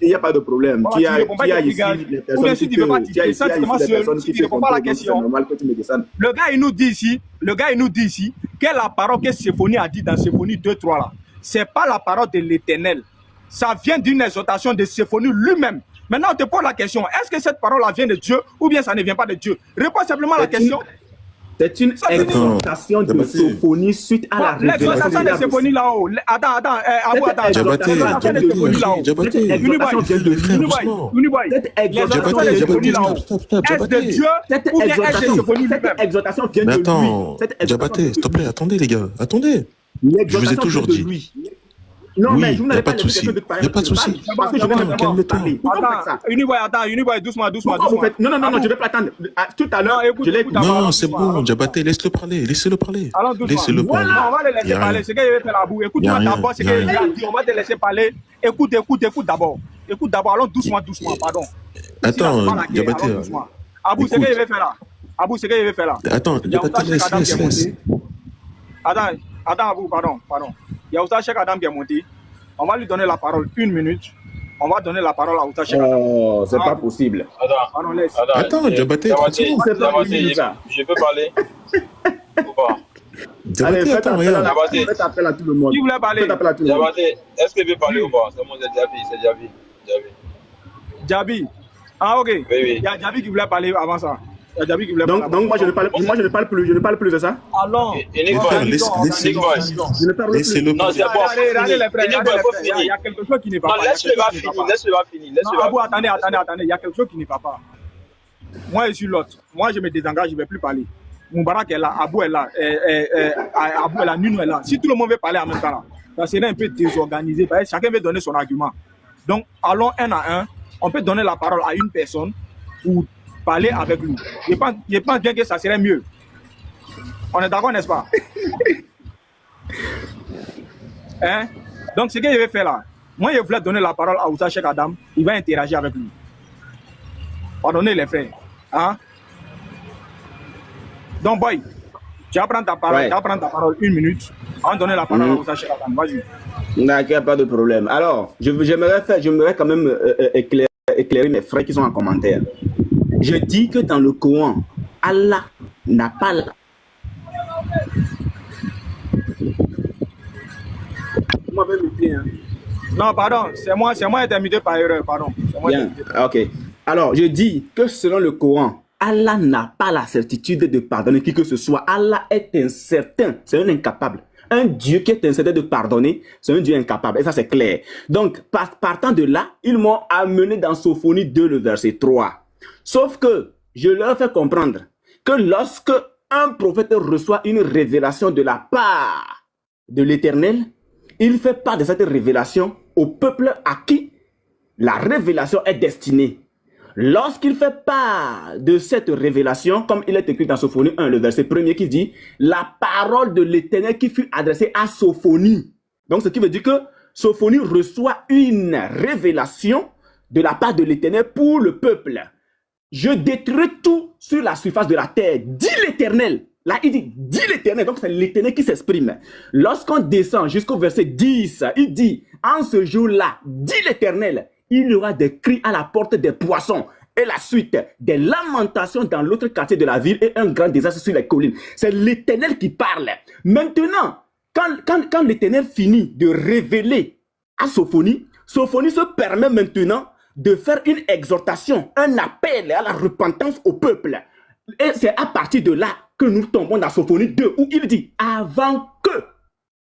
Il n'y a pas de problème. Tu réponds pas, il te dégage. Ou bien si tu ne veux pas, tu descends seul. Si tu ne réponds pas à la question. Le gars, il nous dit ici que la parole que Sophonie a dit dans Sophonie 2, 3 là, c'est pas la parole de l'Éternel. Ça vient d'une exhortation de Sophonie lui-même. Maintenant, on te pose la question, est-ce que cette parole-là vient de Dieu ou bien ça ne vient pas de Dieu? Réponds simplement à la question. C'est une exhortation de Sophonie suite à la révélation. L'exhortation de Sophonie là-haut. Attends, Abou, attends. Diabaté, L'exhortation de Sophonie là-haut. Diabaté, L'exhortation de Sophonie là-haut. Est-ce de Dieu ou bien est-ce de Sophonie lui-même? Cette exhortation vient de Mais lui. attends, Diabaté, s'il te plaît, attendez les gars, attendez. Je vous ai toujours dit. Non, Oui, mais je y a pas de souci. Y a pas de souci. Parce que je vais Attends, calme-toi. Attends, Uniboy, doucement. Non, je vais pas attendre. Tout à l'heure, je l'ai écouté. Non, c'est bon, Diabaté, laisse-le parler, laissez-le parler. Alors, doucement. Laissez-le parler. Voilà, on va le Y laisser a parler. rien. C'est qu'il veut faire la boue. Écoute-moi d'abord ce qu'il a dit. On va te laisser parler. Écoute d'abord. Écoute d'abord. Allons doucement, pardon. Attends, Diabaté. Abou, c'est qu'il veut faire là. Abou, c'est qu'il veut faire là. Attends, Diabaté, laisse. Attends, Abou, pardon. Il y a Ousta Cheikh Adam qui est monté. On va lui donner la parole 1 minute. On va donner la parole à Ousta Cheikh Adam. Oh, c'est pas possible. Pardon, laisse. Attends, Diabaté, tranquille. Je peux parler ou pas? Allez, Diabaté, faites attends, appel regarde. à tout le monde. Qui voulait parler? Faites appel à tout le monde. Diabaté, est-ce que je peux parler ou pas? C'est mon Diaby. Djabi. Ah, ok. Oui. Il y a Djabi qui voulait parler avant ça. Il y a Djabi qui voulait parler. Donc moi je ne parle plus de ça. Allons. Frère, laissez-le Je ne parle plus. Laissez-le Non, c'est bon. Regardez les frères. Il Il y a quelque chose qui ne va Non, pas. laisse-le finir. Non, Abou, attendez. Il y a quelque chose qui ne va pas. Moi, je suis l'autre. Moi, je me désengage, je ne vais plus parler. Moubarak est là, Abou est là, Abou est là, Nuno est là. Si tout le monde veut parler en même temps, là, ça serait un peu désorganisé. Parce que chacun veut donner son argument. Donc, allons un à un. On peut donner la parole à une personne pour parler avec lui. Je pense bien que ça serait mieux. On est d'accord, n'est-ce pas? Hein? Donc, ce que je vais faire là, moi, je voulais donner la parole à Ousta Cheikh Adam. Il va interagir avec lui. Pardonnez les frères. Hein? Donc, boy, tu vas prendre ta parole, Ouais. tu vas prendre ta parole 1 minute. On va donner la parole à Ousta Cheikh Adam. Vas-y. D'accord, pas de problème. Alors, j'aimerais quand même éclairer mes frères qui sont en commentaire. Je dis que dans le Coran, Allah n'a pas la... Vous m'avez muté, hein? Non, pardon, c'est moi intermédié par erreur, pardon. C'est moi Bien, intermédié. ok. Alors, je dis que selon le Coran, Allah n'a pas la certitude de pardonner qui que ce soit. Allah est incertain, c'est un incapable. Un Dieu qui est incertain de pardonner, c'est un Dieu incapable. Et ça, c'est clair. Donc, partant de là, ils m'ont amené dans Sophonie 2, le verset 3. Sauf que je leur fais comprendre que lorsque un prophète reçoit une révélation de la part de l'Éternel, il fait part de cette révélation au peuple à qui la révélation est destinée. Lorsqu'il fait part de cette révélation, comme il est écrit dans Sophonie 1, le verset 1er qui dit « La parole de l'Éternel qui fut adressée à Sophonie ». Donc, ce qui veut dire que Sophonie reçoit une révélation de la part de l'Éternel pour le peuple. Je détruis tout sur la surface de la terre, dit l'Éternel. Là, il dit l'Éternel, donc c'est l'Éternel qui s'exprime. Lorsqu'on descend jusqu'au verset 10, il dit, en ce jour-là, dit l'Éternel, il y aura des cris à la porte des poissons. Et la suite, des lamentations dans l'autre quartier de la ville et un grand désastre sur les collines. C'est l'Éternel qui parle. Maintenant, quand l'Éternel finit de révéler à Sophonie, Sophonie se permet maintenant de faire une exhortation, un appel à la repentance au peuple. Et c'est à partir de là que nous tombons dans Sophonie 2 où il dit avant que.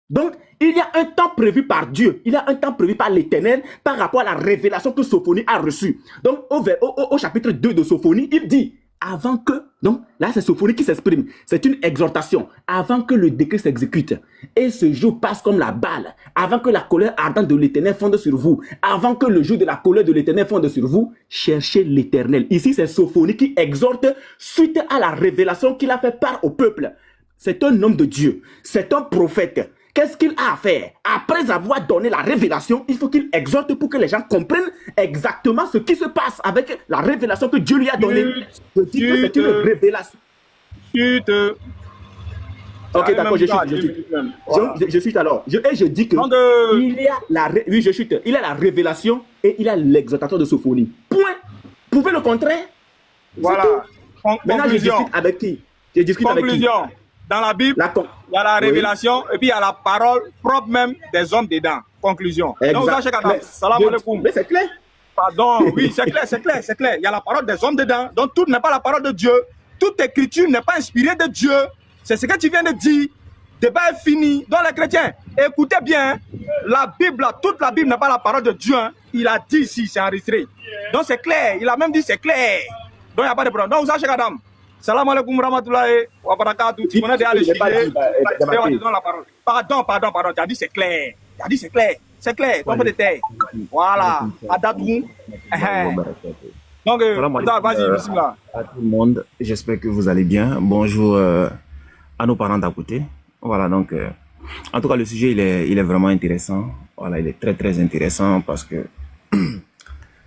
Donc, il y a un temps prévu par Dieu, il y a un temps prévu par l'Éternel par rapport à la révélation que Sophonie a reçue. Donc, au chapitre 2 de Sophonie, il dit avant que, donc là c'est Sophonie qui s'exprime, c'est une exhortation, avant que le décret s'exécute et ce jour passe comme la balle, avant que la colère ardente de l'Éternel fonde sur vous, avant que le jour de la colère de l'Éternel fonde sur vous, cherchez l'Éternel. Ici c'est Sophonie qui exhorte suite à la révélation qu'il a fait part au peuple. C'est un homme de Dieu, c'est un prophète. Qu'est-ce qu'il a à faire? Après avoir donné la révélation, il faut qu'il exhorte pour que les gens comprennent exactement ce qui se passe avec la révélation que Dieu lui a donnée. Je dis que c'est une révélation. Ok, d'accord, je chute alors. Je dis que il y a il y a la révélation et il y a l'exhortation de Sophonie. Point. Prouvez le contraire. Voilà. Maintenant, je discute avec qui? Je discute avec qui? Dans la Bible, il y a la révélation et puis il y a la parole propre même des hommes dedans. Conclusion. Exact. Donc, salam alaikum. Mais c'est clair. Pardon, oui, c'est clair, c'est clair, c'est clair. Il y a la parole des hommes dedans. Donc tout n'est pas la parole de Dieu. Toute écriture n'est pas inspirée de Dieu. C'est ce que tu viens de dire. Débat est fini. Donc les chrétiens, écoutez bien, la Bible, toute la Bible n'est pas la parole de Dieu. Hein. Il a dit ici, c'est enregistré. Donc c'est clair. Il a même dit c'est clair. Donc il n'y a pas de problème. Donc vous savez, Adam. Salam alaikum rahmatullahi wa barakatuh. Tu connais déjà le sujet. La parole. Pardon. Tu as dit c'est clair. Tu as dit c'est clair. C'est clair. Ton peu de terre. Voilà. Adatou. Donc, vas-y, bismillah. À tout le monde, j'espère que vous allez bien. Bonjour à nos parents d'à côté. Voilà, donc, en tout cas, le sujet, il est vraiment intéressant. Voilà, il est très, très intéressant parce que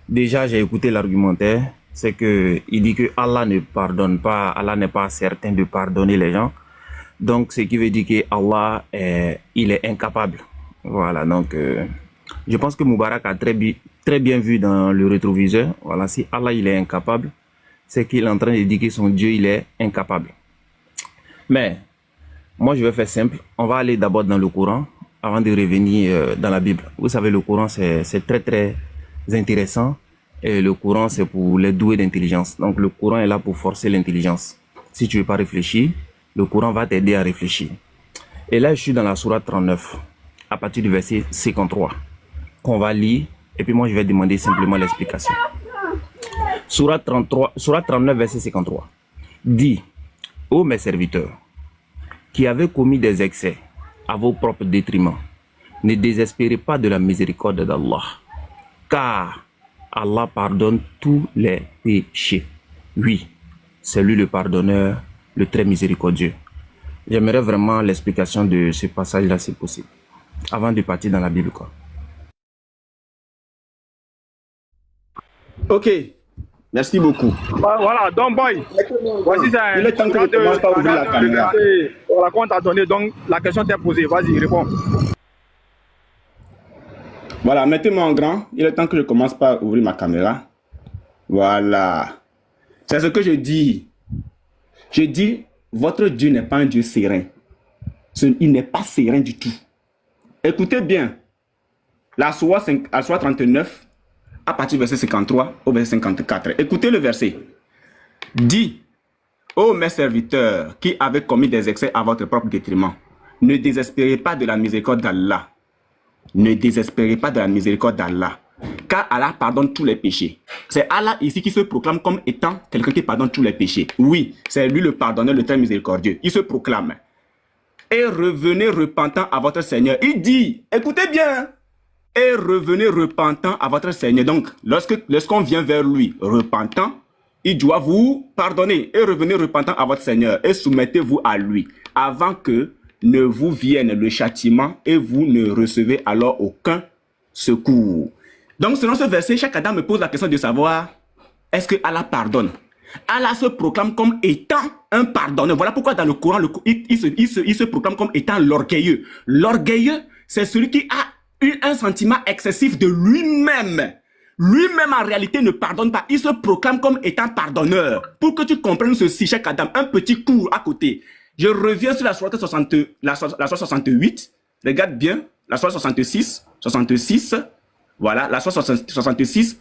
déjà, j'ai écouté l'argumentaire. C'est que il dit que Allah ne pardonne pas, Allah n'est pas certain de pardonner les gens. Donc, ce qui veut dire que Allah, il est incapable. Voilà, donc, je pense que Moubarak a très bien vu dans le rétroviseur. Voilà, si Allah, il est incapable, c'est qu'il est en train de dire que son Dieu, il est incapable. Mais, moi, je vais faire simple. On va aller d'abord dans le Coran avant de revenir dans la Bible. Vous savez, le Coran, c'est très, très intéressant. Et le Coran, c'est pour les doués d'intelligence. Donc, le Coran est là pour forcer l'intelligence. Si tu veux pas réfléchir, le Coran va t'aider à réfléchir. Et là, je suis dans la sourate 39, à partir du verset 53, qu'on va lire. Et puis moi, je vais demander simplement l'explication. Sourate 39, verset 53. Dis, ô mes serviteurs, qui avez commis des excès à vos propres détriments, ne désespérez pas de la miséricorde d'Allah, car Allah pardonne tous les péchés. Oui, c'est lui le pardonneur, le très miséricordieux. J'aimerais vraiment l'explication de ce passage-là, si possible, avant de partir dans la Bible, quoi. Ok, merci beaucoup. Voilà, donc boy, voici ça. Il est temps que je commence par ouvrir la caméra. Voilà, qu'on t'a donné, donc la question t'est posée. Vas-y, réponds. Voilà, mettez-moi en grand. Il est temps que je commence par ouvrir ma caméra. Voilà. C'est ce que je dis. Je dis, votre Dieu n'est pas un Dieu serein. Il n'est pas serein du tout. Écoutez bien. La Sourate 39, à partir du verset 53 au verset 54. Écoutez le verset. Dis, ô mes serviteurs qui avez commis des excès à votre propre détriment, ne désespérez pas de la miséricorde d'Allah. Ne désespérez pas de la miséricorde d'Allah, car Allah pardonne tous les péchés. C'est Allah ici qui se proclame comme étant quelqu'un qui pardonne tous les péchés. Oui, c'est lui le pardonneur, le très miséricordieux. Il se proclame. Et revenez repentant à votre Seigneur. Il dit, écoutez bien, et revenez repentant à votre Seigneur. Donc, lorsqu'on vient vers lui repentant, il doit vous pardonner. Et revenez repentant à votre Seigneur et soumettez-vous à lui, avant que ne vous vienne le châtiment et vous ne recevez alors aucun secours. Donc, selon ce verset, chaque Adam me pose la question de savoir, est-ce que Allah pardonne? Allah se proclame comme étant un pardonneur. Voilà pourquoi dans le Coran, il se proclame comme étant l'orgueilleux. L'orgueilleux, c'est celui qui a eu un sentiment excessif de lui-même. Lui-même, en réalité, ne pardonne pas. Il se proclame comme étant pardonneur. Pour que tu comprennes ceci, chaque Adam, un petit cours à côté. Je reviens sur la sourate 68. Regarde bien. La sourate 66. Voilà. La sourate 66.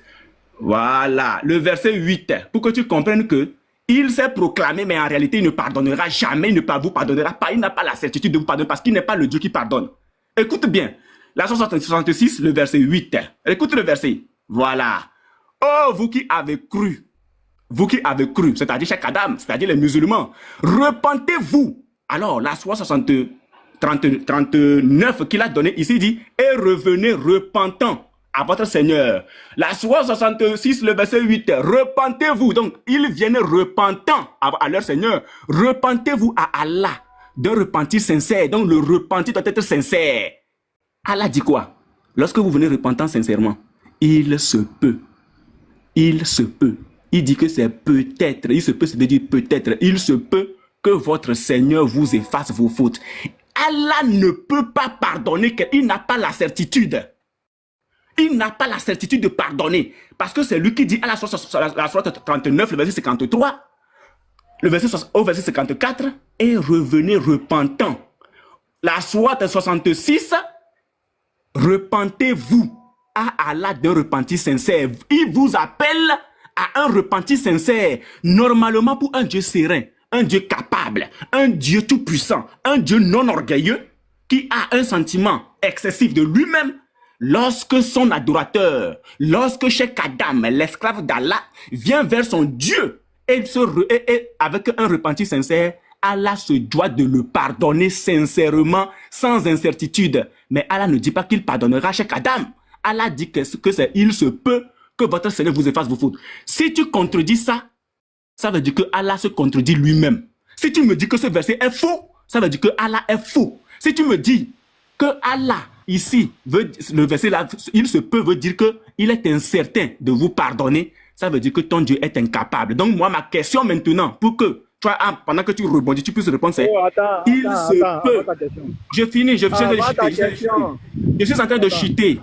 Voilà. Le verset 8. Pour que tu comprennes que il s'est proclamé, mais en réalité, il ne pardonnera jamais. Il ne vous pardonnera pas. Il n'a pas la certitude de vous pardonner parce qu'il n'est pas le Dieu qui pardonne. Écoute bien. La sourate 66, le verset 8. Écoute le verset. Voilà. Oh, vous qui avez cru. Vous qui avez cru, c'est-à-dire chaque Adam, c'est-à-dire les musulmans, repentez-vous. Alors, la sourate 39 qu'il a donné ici dit, et revenez repentant à votre Seigneur. La sourate 66, le verset 8, repentez-vous. Donc, ils viennent repentant à leur Seigneur. Repentez-vous à Allah d'un repentir sincère. Donc, le repentir doit être sincère. Allah dit quoi? Lorsque vous venez repentant sincèrement, il se peut. Il se peut. Il dit que c'est peut-être, il se peut, c'est de dire peut-être, il se peut que votre Seigneur vous efface vos fautes. Allah ne peut pas pardonner, il n'a pas la certitude. Il n'a pas la certitude de pardonner. Parce que c'est lui qui dit à la sourate 39, le verset 53, au verset 54, et revenez repentant. La sourate 66, repentez-vous. à Allah d'un repentir sincère. Il vous appelle à un repentir sincère. Normalement, pour un Dieu serein, un Dieu capable, un Dieu tout-puissant, un Dieu non orgueilleux, qui a un sentiment excessif de lui-même, lorsque son adorateur, lorsque Cheikh Adam, l'esclave d'Allah, vient vers son Dieu et avec un repentir sincère, Allah se doit de le pardonner sincèrement, sans incertitude. Mais Allah ne dit pas qu'il pardonnera Cheikh Adam. Allah dit il se peut que votre Seigneur vous efface vos fautes. Si tu contredis ça, ça veut dire que Allah se contredit lui-même. Si tu me dis que ce verset est faux, ça veut dire que Allah est faux. Si tu me dis que Allah, ici, le verset là, il se peut veut dire qu'il est incertain de vous pardonner, ça veut dire que ton Dieu est incapable. Donc moi, ma question maintenant, pour que, toi, pendant que tu rebondis, tu puisses répondre, c'est il se peut. Je finis, je suis en train de chuter. Je suis en train de chuter.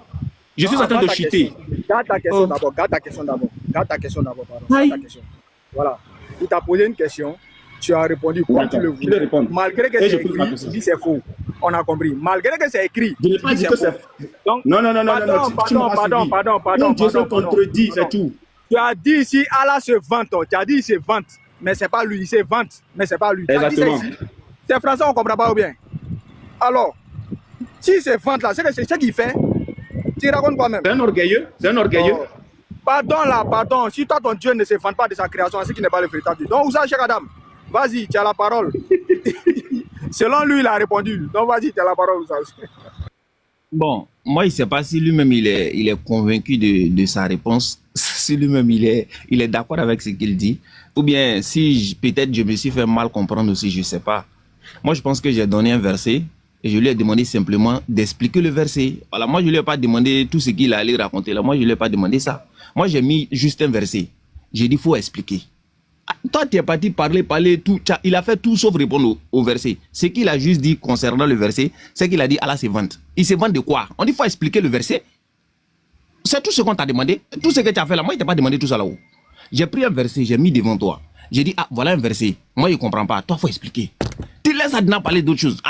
Je suis en train de chuter. Garde ta question d'abord, garde ta question d'abord. Garde ta question d'abord, pardon. Garde ta question. Voilà. Il t'a posé une question, tu as répondu comme tu le voulais. Malgré que c'est écrit, tu dis c'est faux. On a compris. Malgré que c'est écrit, je n'ai pas dit que c'est faux. Non. Pardon. Dieu se contredit, c'est tout. Tu as dit ici, Allah se vante. Tu as dit il se vante, mais c'est pas lui. Il se vante, mais c'est pas lui. Exactement. C'est français, on comprend pas ou bien. Alors, si c'est vante là, c'est ce qu'il fait. Tu racontes quoi même? C'est un orgueilleux. Oh. Pardon. Si toi, ton Dieu ne se vante pas de sa création, c'est qu'il n'est pas le véritable Dieu. Donc, où ça, Cheikh Adam? Vas-y, tu as la parole. Selon lui, il a répondu. Donc, vas-y, tu as la parole. Bon, moi, je ne sais pas si lui-même, il est convaincu de sa réponse, si lui-même, il est d'accord avec ce qu'il dit, ou bien si peut-être je me suis fait mal comprendre aussi, je ne sais pas. Moi, je pense que j'ai donné un verset et je lui ai demandé simplement d'expliquer le verset. Voilà, moi, je ne lui ai pas demandé tout ce qu'il allait raconter là. Moi, je ne lui ai pas demandé ça. Moi, j'ai mis juste un verset. J'ai dit, il faut expliquer. Toi, tu es parti parler, tout. Il a fait tout sauf répondre au verset. Ce qu'il a juste dit concernant le verset, c'est qu'il a dit Allah se vante. Il se vante de quoi? On dit qu'il faut expliquer le verset. C'est tout ce qu'on t'a demandé. Tout ce que tu as fait là, moi, je ne t'ai pas demandé tout ça là-haut. J'ai pris un verset, j'ai mis devant toi. J'ai dit, voilà un verset. Moi, je ne comprends pas. Toi, il faut expliquer. Tu laisses Adnan parler d'autres choses.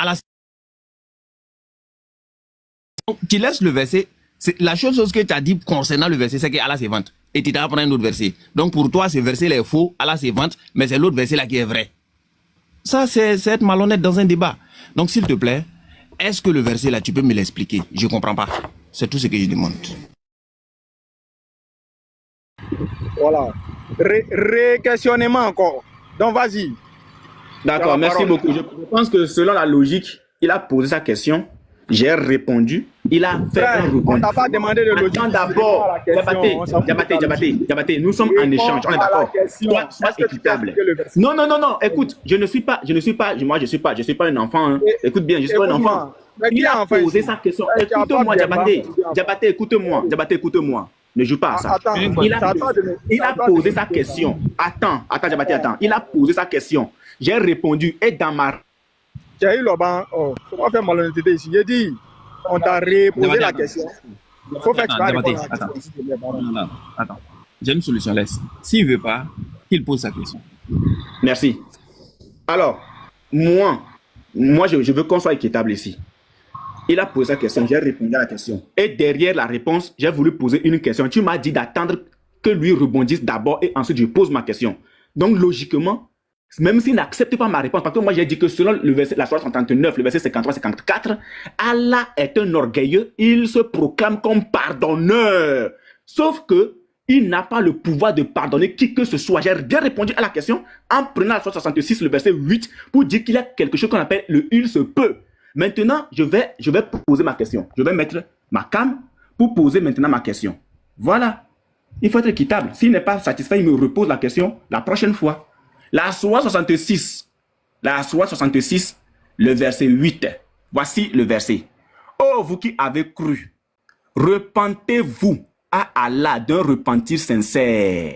Tu laisses le verset. La seule chose que tu as dit concernant le verset, c'est que Allah se vante. Et tu t'as appris un autre verset. Donc pour toi, ce verset là est faux, Allah se vante, mais c'est l'autre verset là qui est vrai. Ça, c'est être malhonnête dans un débat. Donc s'il te plaît, est-ce que le verset là, tu peux me l'expliquer? Je ne comprends pas. C'est tout ce que je demande. Voilà. Questionnement encore. Donc vas-y. D'accord, merci beaucoup. Je pense que selon la logique, il a posé sa question. J'ai répondu. Il a fait un rebondissement. On t'a pas demandé de logique. Attends d'abord. Diabaté, nous sommes en échange. On est d'accord. Sois équitable. Non. Écoute, je ne suis pas un enfant. Hein. Écoute bien, je suis pas un enfant. Il a posé sa question. Écoute-moi, Diabaté, écoute-moi. Ne joue pas à ça. Il a posé sa question. Attends, Diabaté, attends. Il a posé sa question. J'ai répondu et dans ma... J'ai eu le banc. Oh, faut pas faire malhonnêteté ici. J'ai dit, on t'a reposé la question. Il faut faire que tu vas répondre à la question. Attends. J'ai une solution, laisse. S'il ne veut pas, qu'il pose sa question. Merci. Alors, moi, je veux qu'on soit équitable ici. Il a posé sa question, j'ai répondu à la question. Et derrière la réponse, j'ai voulu poser une question. Tu m'as dit d'attendre que lui rebondisse d'abord et ensuite je pose ma question. Donc, logiquement, même s'il n'accepte pas ma réponse, parce que moi j'ai dit que selon le verset, la sourate 69, le verset 53-54, Allah est un orgueilleux, il se proclame comme pardonneur. Sauf que il n'a pas le pouvoir de pardonner qui que ce soit. J'ai bien répondu à la question en prenant la sourate 66, le verset 8, pour dire qu'il y a quelque chose qu'on appelle le il se peut. Maintenant, je vais poser ma question. Je vais mettre ma cam pour poser maintenant ma question. Voilà. Il faut être équitable. S'il n'est pas satisfait, il me repose la question la prochaine fois. La sourate 66, le verset 8. Voici le verset. Oh, vous qui avez cru, repentez-vous à Allah d'un repentir sincère.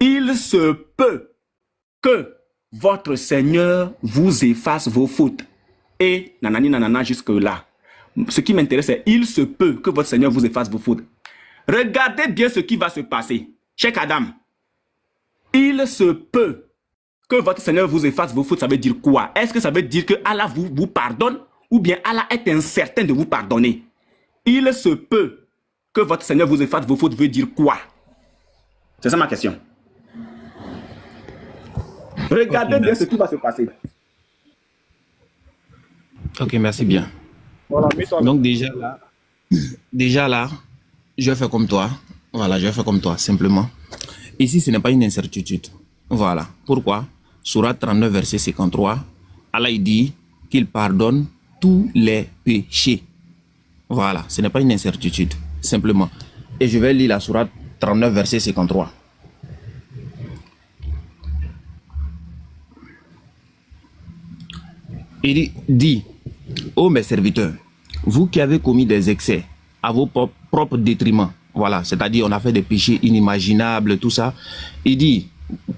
Il se peut que votre Seigneur vous efface vos fautes. Et nanana jusque là. Ce qui m'intéresse, c'est il se peut que votre Seigneur vous efface vos fautes. Regardez bien ce qui va se passer. Cheikh Adam. Il se peut que votre Seigneur vous efface vos fautes, ça veut dire quoi? Est-ce que ça veut dire que Allah vous pardonne ou bien Allah est incertain de vous pardonner? Il se peut que votre Seigneur vous efface vos fautes veut dire quoi? C'est ça ma question. Regardez bien ce qui va se passer. Ok, merci bien. Voilà, mets-toi. Donc déjà là, je fais comme toi. Voilà, je fais comme toi, simplement. Ici, ce n'est pas une incertitude. Voilà. Pourquoi? Sourate 39, verset 53, Allah il dit qu'il pardonne tous les péchés. Voilà, ce n'est pas une incertitude, simplement. Et je vais lire la sourate 39, verset 53. Il dit, ô mes serviteurs, vous qui avez commis des excès à vos propres détriments, voilà, c'est-à-dire on a fait des péchés inimaginables, tout ça, il dit,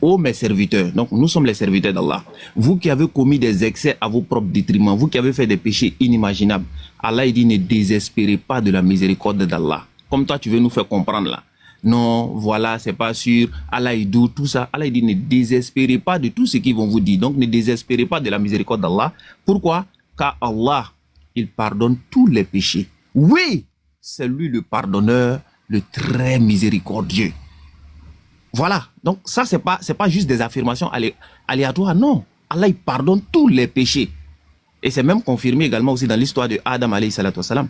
ô mes serviteurs, donc nous sommes les serviteurs d'Allah, vous qui avez commis des excès à vos propres détriments, vous qui avez fait des péchés inimaginables, Allah il dit, ne désespérez pas de la miséricorde d'Allah. Comme toi tu veux nous faire comprendre là. Non, voilà, c'est pas sûr, Allah il dit tout ça. Allah il dit, ne désespérez pas de tout ce qu'ils vont vous dire. Donc ne désespérez pas de la miséricorde d'Allah. Pourquoi? Car Allah, il pardonne tous les péchés. Oui, c'est lui le pardonneur, le très miséricordieux. Voilà, donc ça c'est pas juste des affirmations aléatoires, non. Allah il pardonne tous les péchés. Et c'est même confirmé également aussi dans l'histoire de Adam alayhi salatu wassalam.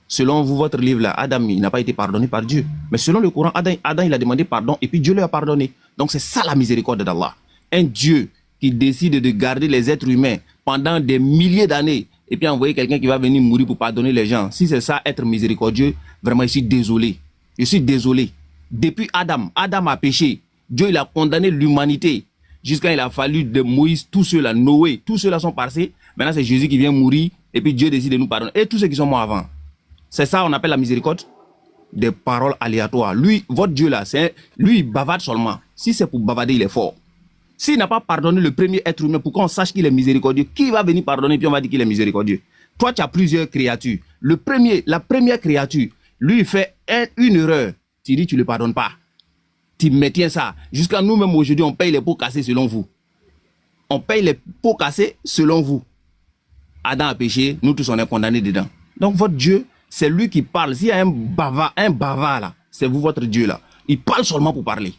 Selon vous, votre livre là, Adam il n'a pas été pardonné par Dieu. Mais selon le Coran, Adam il a demandé pardon et puis Dieu lui a pardonné. Donc c'est ça la miséricorde d'Allah. Un Dieu qui décide de garder les êtres humains pendant des milliers d'années et puis envoyer quelqu'un qui va venir mourir pour pardonner les gens. Si c'est ça, être miséricordieux, vraiment je suis désolé. Je suis désolé. Depuis Adam a péché. Dieu il a condamné l'humanité. Jusqu'à il a fallu de Moïse, tous ceux-là, Noé, tous ceux-là sont passés. Maintenant c'est Jésus qui vient mourir et puis Dieu décide de nous pardonner. Et tous ceux qui sont morts avant. C'est ça on appelle la miséricorde? Des paroles aléatoires. Lui, votre Dieu là, lui il bavarde seulement. Si c'est pour bavarder, il est fort. S'il n'a pas pardonné le premier être humain pour qu'on sache qu'il est miséricordieux, qui va venir pardonner puis on va dire qu'il est miséricordieux? Toi tu as plusieurs créatures. La première créature, lui il fait une erreur. Tu dis tu ne le pardonnes pas. Tu maintiens ça. Jusqu'à nous-mêmes aujourd'hui, on paye les pots cassés selon vous. On paye les pots cassés selon vous. Adam a péché, nous tous on est condamnés dedans. Donc votre Dieu, c'est lui qui parle. S'il y a un bavard là, c'est vous votre Dieu là. Il parle seulement pour parler.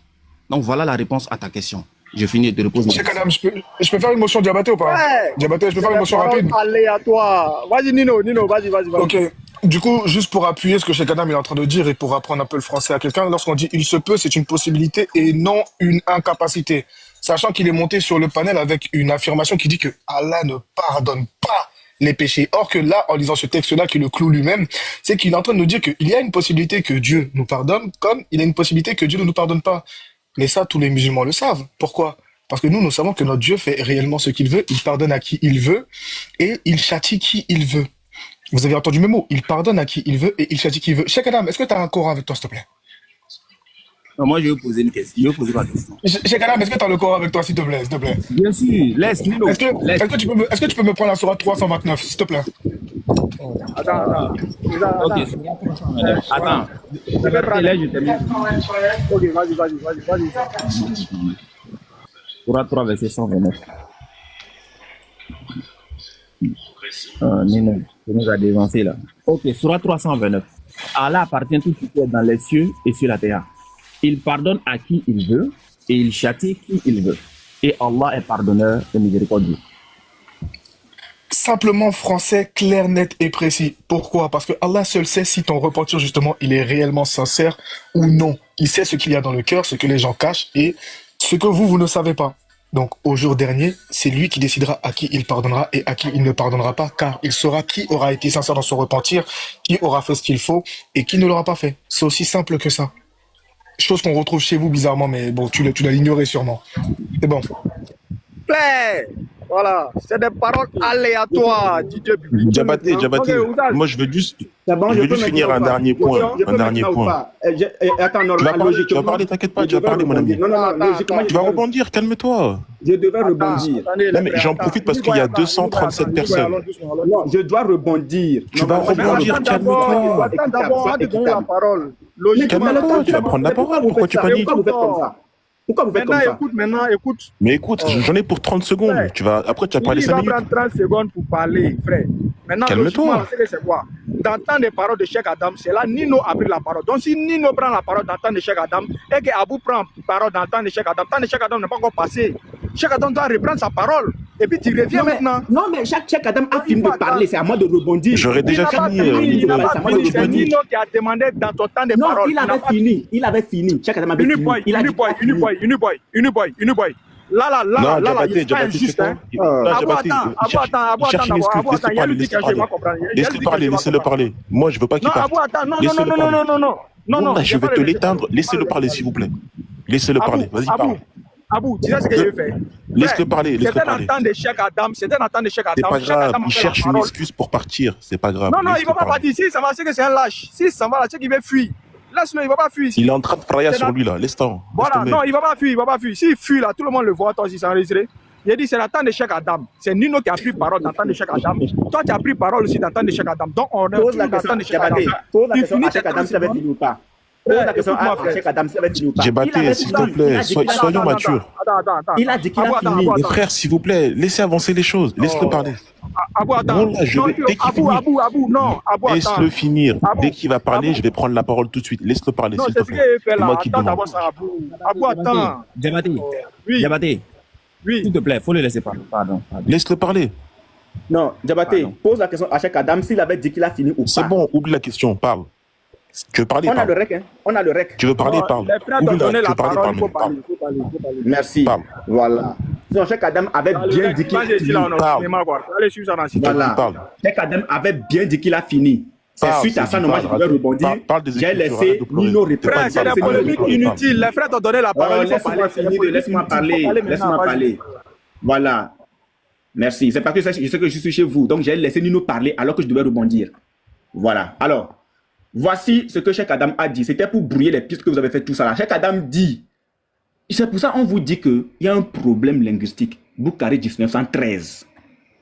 Donc voilà la réponse à ta question. Je finis de te reposer. Monsieur Kadam, je peux faire une motion Diabaté ou pas? Ouais. Diabaté, je peux faire une motion rapide? Aléatoire. Vas-y Nino, vas-y. Ok. Du coup, juste pour appuyer ce que Cheikh Adam est en train de dire et pour apprendre un peu le français à quelqu'un, lorsqu'on dit il se peut, c'est une possibilité et non une incapacité. Sachant qu'il est monté sur le panel avec une affirmation qui dit que Allah ne pardonne pas les péchés. Or que là, en lisant ce texte-là, qui le cloue lui-même, c'est qu'il est en train de nous dire qu'il y a une possibilité que Dieu nous pardonne, comme il y a une possibilité que Dieu ne nous pardonne pas. Mais ça, tous les musulmans le savent. Pourquoi? Parce que nous savons que notre Dieu fait réellement ce qu'il veut, il pardonne à qui il veut et il châtie qui il veut. Vous avez entendu mes mots, il pardonne à qui il veut et il châtie qui il veut. Cheikh Adam, est-ce que tu as un Coran avec toi, s'il te plaît? Non, moi je vais poser une question. Je vais poser ma question. Cheikh Adam, est-ce que tu as le Coran avec toi, s'il te plaît? Bien sûr, laisse Nino. Est-ce que tu peux me prendre la sourate 329, s'il te plaît? Attends. Ok, attends. Là, je termine. Ok, vas-y. Sourate 3, verset 129. Nino, tu nous as dévancé là. Ok, Sourate 329. Allah appartient tout ce qui est dans les cieux et sur la terre. Il pardonne à qui il veut et il châtie qui il veut. Et Allah est pardonneur et miséricordieux. Simplement français, clair, net et précis. Pourquoi? Parce que Allah seul sait si ton repentir, justement, il est réellement sincère ou non. Il sait ce qu'il y a dans le cœur, ce que les gens cachent et ce que vous ne savez pas. Donc, au jour dernier, c'est lui qui décidera à qui il pardonnera et à qui il ne pardonnera pas, car il saura qui aura été sincère dans son repentir, qui aura fait ce qu'il faut et qui ne l'aura pas fait. C'est aussi simple que ça. Chose qu'on retrouve chez vous bizarrement, mais bon, tu dois l'ignorer sûrement. C'est bon. Claire. Voilà, c'est des paroles aléatoires. Diabaté, moi je veux juste finir un dernier point. Attends, tu vas parler, t'inquiète pas, tu vas parler, mon ami. Non, logiquement, Tu vas rebondir, calme-toi. Je devais rebondir. Non, mais j'en profite parce qu'il y a 237 personnes. Non, je dois rebondir. Tu vas rebondir, calme-toi. Attends d'abord, on te donne la parole. Calme-toi, tu vas prendre la parole. Pourquoi tu paniques? Pourquoi vous faites comme ça? Maintenant, écoute. Mais écoute, j'en ai pour 30 secondes. Après, tu vas parler 5 minutes. Il va prendre 30 secondes pour parler, frère. Maintenant, calme-toi. C'est quoi? d'entendre les paroles de Cheikh Adam, c'est là Nino a pris la parole. Donc si Nino prend la parole d'entendre Cheikh Adam et que Abou prend la parole d'entendre Cheikh Adam, tant que Cheikh Adam n'est pas encore passé, Cheikh Adam doit reprendre sa parole. Et puis tu reviens maintenant. Non, mais Cheikh Adam a fini de parler, c'est à moi de rebondir. J'aurais déjà fini. Il n'a pas fini, c'est Nino qui a demandé dans ton temps de parole. Non, il avait fini. Cheikh Adam avait fini. Uniboy. Là, il est injuste. Abou, attends, Laisse-le parler, laissez-le parler. Moi, je veux pas qu'il parle. Abou, attends, non, je vais te l'éteindre. Laissez-le parler, s'il vous plaît. Laissez-le parler. Vas-y, parle. Abou, tu sais ce que je fais? Laisse-le parler, laisse-le parler. C'était l'entente de Cheikh Adam, C'est pas grave, il cherche une excuse pour partir. C'est pas grave. Non, il va pas partir. Si ça va, c'est que c'est un lâche. Si ça va, c'est qu'il va fuir. Laisse-le, il va pas fuir. Il est en train de frayer sur lui, là. Laisse-le. Voilà, non, il va pas fuir. S'il fuit, là, tout le monde le voit, toi aussi, c'est enregistré. Il a dit, c'est l'entente de Cheikh Adam. C'est Nino qui a pris parole d'entente de Cheikh Adam. Toi, tu as pris parole aussi d'entente de Cheikh Adam. Donc, on a pose la question de Cheikh Adam. Pose la question à Cheikh Adam s'il avait fini ou pas. Pose la question à Cheikh Adam s'il avait fini ou pas. Djabaté, s'il te plaît, soyons matures. Attends. Il a dit qu'il a fini. Les frères, s'il vous plaît, laissez avancer les choses. Laisse-le parler. Abou, attends. Dès qu'il finit, Abou, non. Abou, attends. laisse-le finir. Dès qu'il va parler, je vais prendre la parole tout de suite. Laisse-le parler, Non, s'il c'est te ce qu'il plaît. fait C'est là. moi qui Attends demande. d'abord ça, Abou, attends. Djabaté, Oui. Djabaté, Oui. s'il te plaît, faut le laisser parler. Pardon. Laisse-le parler. Non, Djabaté, pose la question à Cheikh Adam s'il avait dit qu'il a fini ou pas. C'est bon, oublie la question, parle. Tu veux parler, On a parle. le rec, hein. On a le rec. Tu veux parler, parle. Les frères Oublie doivent donner tu la veux parler, parole, il faut parle. parler. Merci. Parle. Voilà. Donc, Cheikh Adam avait bien dit qu'il a fini. Allez, suis ça dans le Voilà. Parle. Cheikh Adam avait bien dit qu'il a fini. C'est Parle, suite à c'est ça, dit, normalement, je parle, pouvais rebondir. parle des J'ai Écritures, laissé arrête de pleurer. Nino répondre. Frère, c'est des polémiques inutiles. Les frères t'ont donné la parole. Laisse-moi finir, laisse-moi parler. Laisse-moi parler. Voilà. Merci. C'est parce que je sais que je suis chez vous. Donc, j'ai laissé Nino parler alors que je devais rebondir. Voilà. Alors, voici ce que Cheikh Adam a dit. C'était pour brouiller les pistes que vous avez fait tout ça là. Cheikh Adam dit, c'est pour ça qu'on vous dit qu'il y a un problème linguistique. Boukari 1913.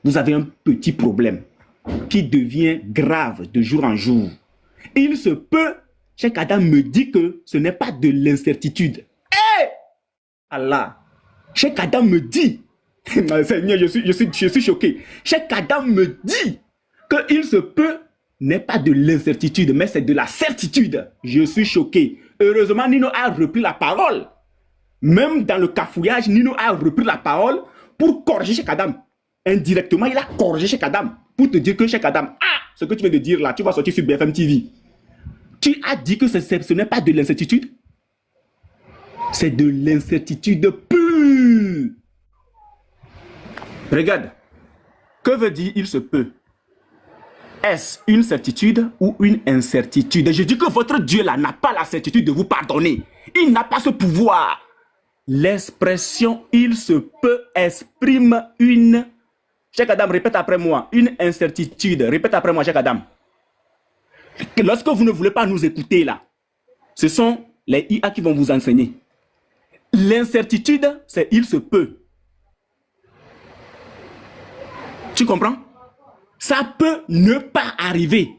Vous avez un petit problème qui devient grave de jour en jour. Il se peut, Cheikh Adam me dit que ce n'est pas de l'incertitude. Hé! Allah! Cheikh Adam me dit, Seigneur, je suis choqué. Cheikh Adam me dit qu'il se peut n'est pas de l'incertitude, mais c'est de la certitude. Je suis choqué. Heureusement, Nino a repris la parole. Même dans le cafouillage, Nino a repris la parole pour corriger Cheikh Adam. Indirectement, il a corrigé Cheikh Adam pour te dire que Cheikh Adam, ce que tu viens de dire là, tu vas sortir sur BFM TV. Tu as dit que ce n'est pas de l'incertitude. C'est de l'incertitude pure. Regarde. Que veut dire il se peut? Est-ce une certitude ou une incertitude? Je dis que votre Dieu là n'a pas la certitude de vous pardonner. Il n'a pas ce pouvoir. L'expression il se peut exprime une... Cheikh Adam, répète après moi. Une incertitude. Répète après moi, Cheikh Adam. Lorsque vous ne voulez pas nous écouter là, ce sont les IA qui vont vous enseigner. L'incertitude, c'est il se peut. Tu comprends? Ça peut ne pas arriver.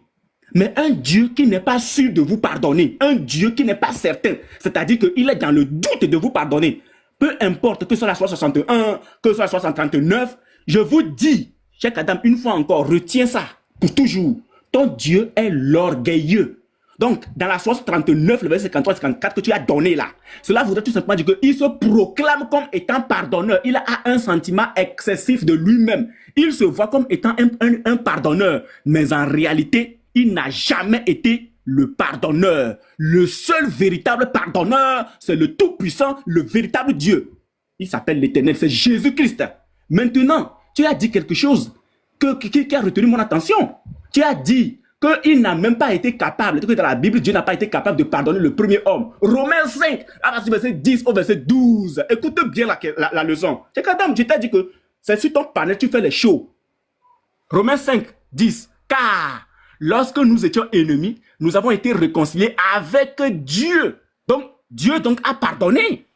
Mais un Dieu qui n'est pas sûr de vous pardonner, un Dieu qui n'est pas certain, c'est-à-dire qu'il est dans le doute de vous pardonner, peu importe que ce soit la 61, que ce soit la 639, je vous dis, Cheikh Adam, une fois encore, retiens ça pour toujours. Ton Dieu est l'orgueilleux. Donc, dans la source 39, le verset 53-54 que tu as donné là, cela voudrait tout simplement dire qu'il se proclame comme étant pardonneur. Il a un sentiment excessif de lui-même. Il se voit comme étant un pardonneur. Mais en réalité, il n'a jamais été le pardonneur. Le seul véritable pardonneur, c'est le Tout-Puissant, le véritable Dieu. Il s'appelle l'Éternel, c'est Jésus-Christ. Maintenant, tu as dit quelque chose qui a retenu mon attention. Tu as dit qu'il n'a même pas été capable, que dans la Bible, Dieu n'a pas été capable de pardonner le premier homme. Romains 5, verset 10 au verset 12. Écoute bien la leçon. C'est quand même, je t'ai dit que c'est sur ton panel que tu fais les shows. Romains 5, 10. Car lorsque nous étions ennemis, nous avons été réconciliés avec Dieu. Donc, Dieu a pardonné.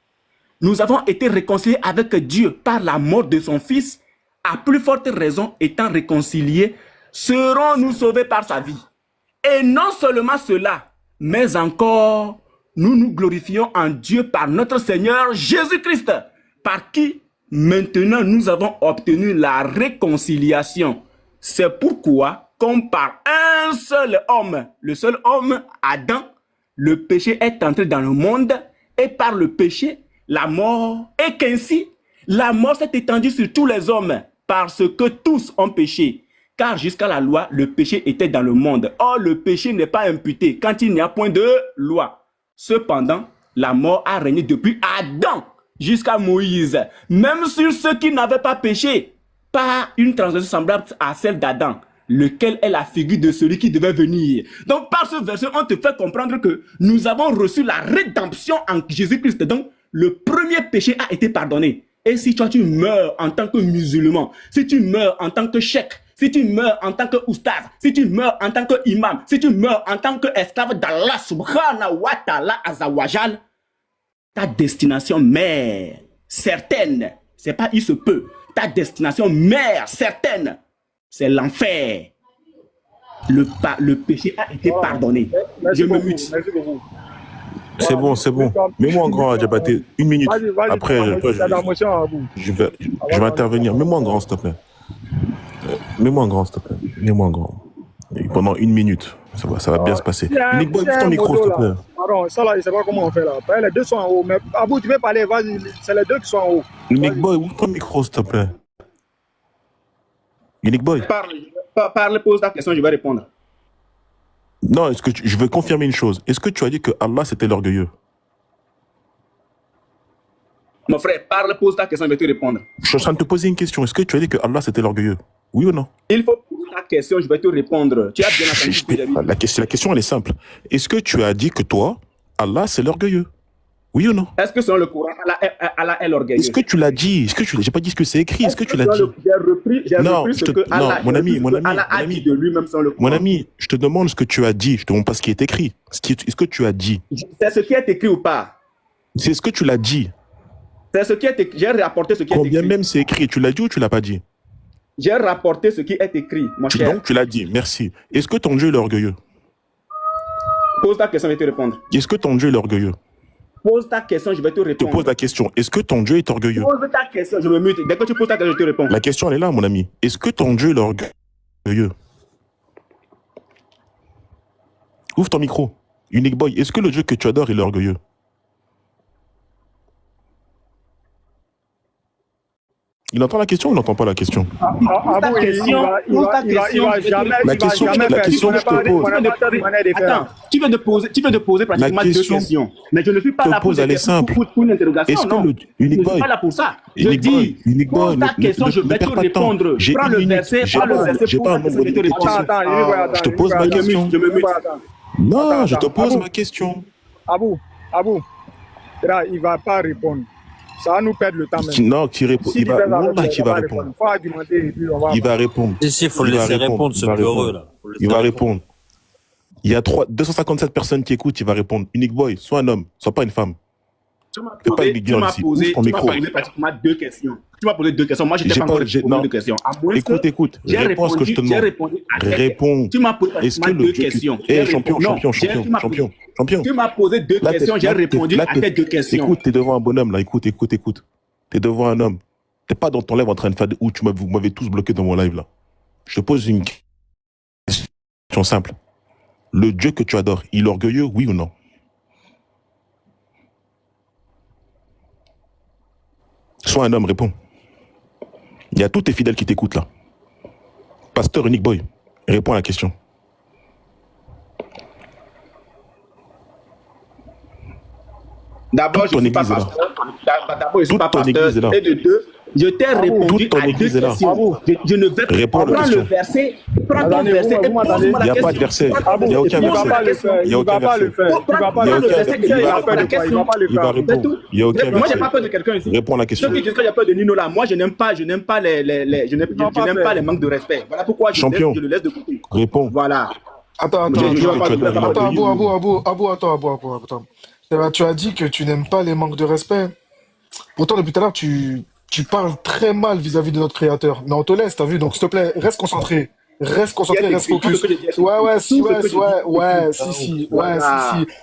Nous avons été réconciliés avec Dieu par la mort de son Fils. À plus forte raison, étant réconciliés, serons-nous sauvés par sa vie. Et non seulement cela, mais encore, nous nous glorifions en Dieu par notre Seigneur Jésus-Christ, par qui maintenant nous avons obtenu la réconciliation. C'est pourquoi comme par un seul homme, le seul homme, Adam, le péché est entré dans le monde et par le péché, la mort, et qu'ainsi, la mort s'est étendue sur tous les hommes parce que tous ont péché. Car jusqu'à la loi, le péché était dans le monde. Or, le péché n'est pas imputé quand il n'y a point de loi. Cependant, la mort a régné depuis Adam jusqu'à Moïse, même sur ceux qui n'avaient pas péché, par une transgression semblable à celle d'Adam, lequel est la figure de celui qui devait venir. Donc, par ce verset, on te fait comprendre que nous avons reçu la rédemption en Jésus-Christ. Donc, le premier péché a été pardonné. Et si toi, tu meurs en tant que musulman, si tu meurs en tant que cheikh, si tu meurs en tant que oustaz, si tu meurs en tant que imam, si tu meurs en tant qu'esclave d'Allah subhanahu wa ta'ala azawajal, ta destination mère certaine, c'est pas il se peut, ta destination mère certaine, c'est l'enfer. Le péché a été pardonné. Merci Je me beaucoup, mute. merci beaucoup. C'est bon, c'est bon. Mets-moi en grand, Adjabaté. Une minute. Vas-y, Après, je vais intervenir. Mets-moi en grand, s'il te plaît. Mets-moi en grand, s'il te plaît. Mets-moi en grand. Et pendant une minute. Ça va bien se passer. Nick Boy, ouvre ton micro, s'il te plaît. Pardon, ça là, je sais pas comment on fait là. Les deux sont en haut, mais Abou, tu peux parler, vas-y, c'est les deux qui sont en haut. Nick Boy, ouvre ton micro, s'il te plaît. Nick Boy. Parle, pose ta question, je vais répondre. Non, je veux confirmer une chose. Est-ce que tu as dit que Allah, c'était l'orgueilleux? Mon frère, parle, pose ta question, je vais te répondre. Je suis en train de te poser une question. Est-ce que tu as dit que Allah, c'était l'orgueilleux? Oui ou non? Il faut poser ta question, je vais te répondre. Tu as bien entendu ce que j'ai dit. La question, elle est simple. Est-ce que tu as dit que toi, Allah, c'est l'orgueilleux? Oui ou non? Est-ce que selon le Coran, Allah est l'orgueilleux? Est-ce que tu l'as dit? J'ai pas dit ce que c'est écrit. Est-ce que tu l'as dit? J'ai repris ce que Allah a dit de lui-même selon le Coran. Mon ami, je te demande ce que tu as dit. Je te demande pas ce qui est écrit. Est-ce que tu as dit? C'est ce qui est écrit ou pas? C'est ce que tu l'as dit. C'est ce qui est écrit. J'ai rapporté ce qui est écrit. Combien même c'est écrit, tu l'as dit ou tu l'as pas dit? J'ai rapporté ce qui est écrit, mon cher. Donc tu l'as dit, merci. Est-ce que ton Dieu est orgueilleux? Pose ta question, je vais te répondre. Est-ce que ton Dieu est orgueilleux? Pose ta question, je vais te Je te répondre. pose la question. Est-ce que ton Dieu est orgueilleux? Pose ta question, je me mute. Dès que tu poses ta question, je te réponds. La question, elle est là, mon ami. Est-ce que ton Dieu est orgueilleux? Ouvre ton micro. Unique Boy, est-ce que le Dieu que tu adores, il est orgueilleux? Il entend la question ou il n'entend pas la question? Abou, il va jamais. La question que je te pose. Attends, tu viens de poser pratiquement deux questions. Mais je ne suis pas là pour une interrogation. Est-ce que non. le Unique Je ne Boy, suis pas là pour ça. Je Unique dis, Boy, pose ta question, je vais te répondre. Prends le verset, j'ai pas un nombre de questions. Je te pose ma question. Je me mute. Non, je te pose ma question. Abou, là, il ne va pas répondre. Ça va nous perdre le temps même. Non, qui répond. Il va répondre. Faut argumenter et puis on va. Il va répondre. Il faut le laisser répondre, ce peureux là. Il va répondre. Il y a 257 personnes qui écoutent, il va répondre. Unique Boy, sois un homme, sois pas une femme. Tu m'as posé pratiquement deux questions. Tu m'as posé deux questions. Moi, je n'ai pas encore répondu deux questions. Écoute. Réponds à ce que je te demande. Réponds. Tu m'as posé pratiquement deux questions. Champion. Tu m'as posé deux questions, j'ai répondu à tes deux questions. Écoute, t'es devant un bonhomme là. Écoute. T'es devant un homme. T'es pas dans ton live en train de faire où vous m'avez tous bloqué dans mon live là. Je te pose une question simple. Le Dieu que tu adores, il est orgueilleux, oui ou non? Sois un homme, réponds. Il y a tous tes fidèles qui t'écoutent là. Pasteur Unique Boy, réponds à la question. D'abord, je ne suis pas pasteur. D'abord, je ne suis pas pasteur. Et de deux, je t'ai répondu à deux questions. Je ne vais pas prendre le verset. Prends ton verset et pose-moi la question. Il n'y a pas de verset. Il n'y a aucun verset. Il n'y a aucun verset. Il va répondre. Il n'y a aucun verset. Moi, je n'ai pas peur de quelqu'un ici. Réponds à la question. Ceux qui disent qu'il y a peur de Nino là, moi, je n'aime pas les manques de respect. Voilà pourquoi je le laisse de côté. Réponds. Voilà. Attends, Abou. Tu as dit que tu n'aimes pas les manques de respect. Pourtant, depuis tout à l'heure, tu parles très mal vis-à-vis de notre créateur. Mais on te laisse, t'as vu? Donc, s'il te plaît, reste concentré. Reste focus. Si.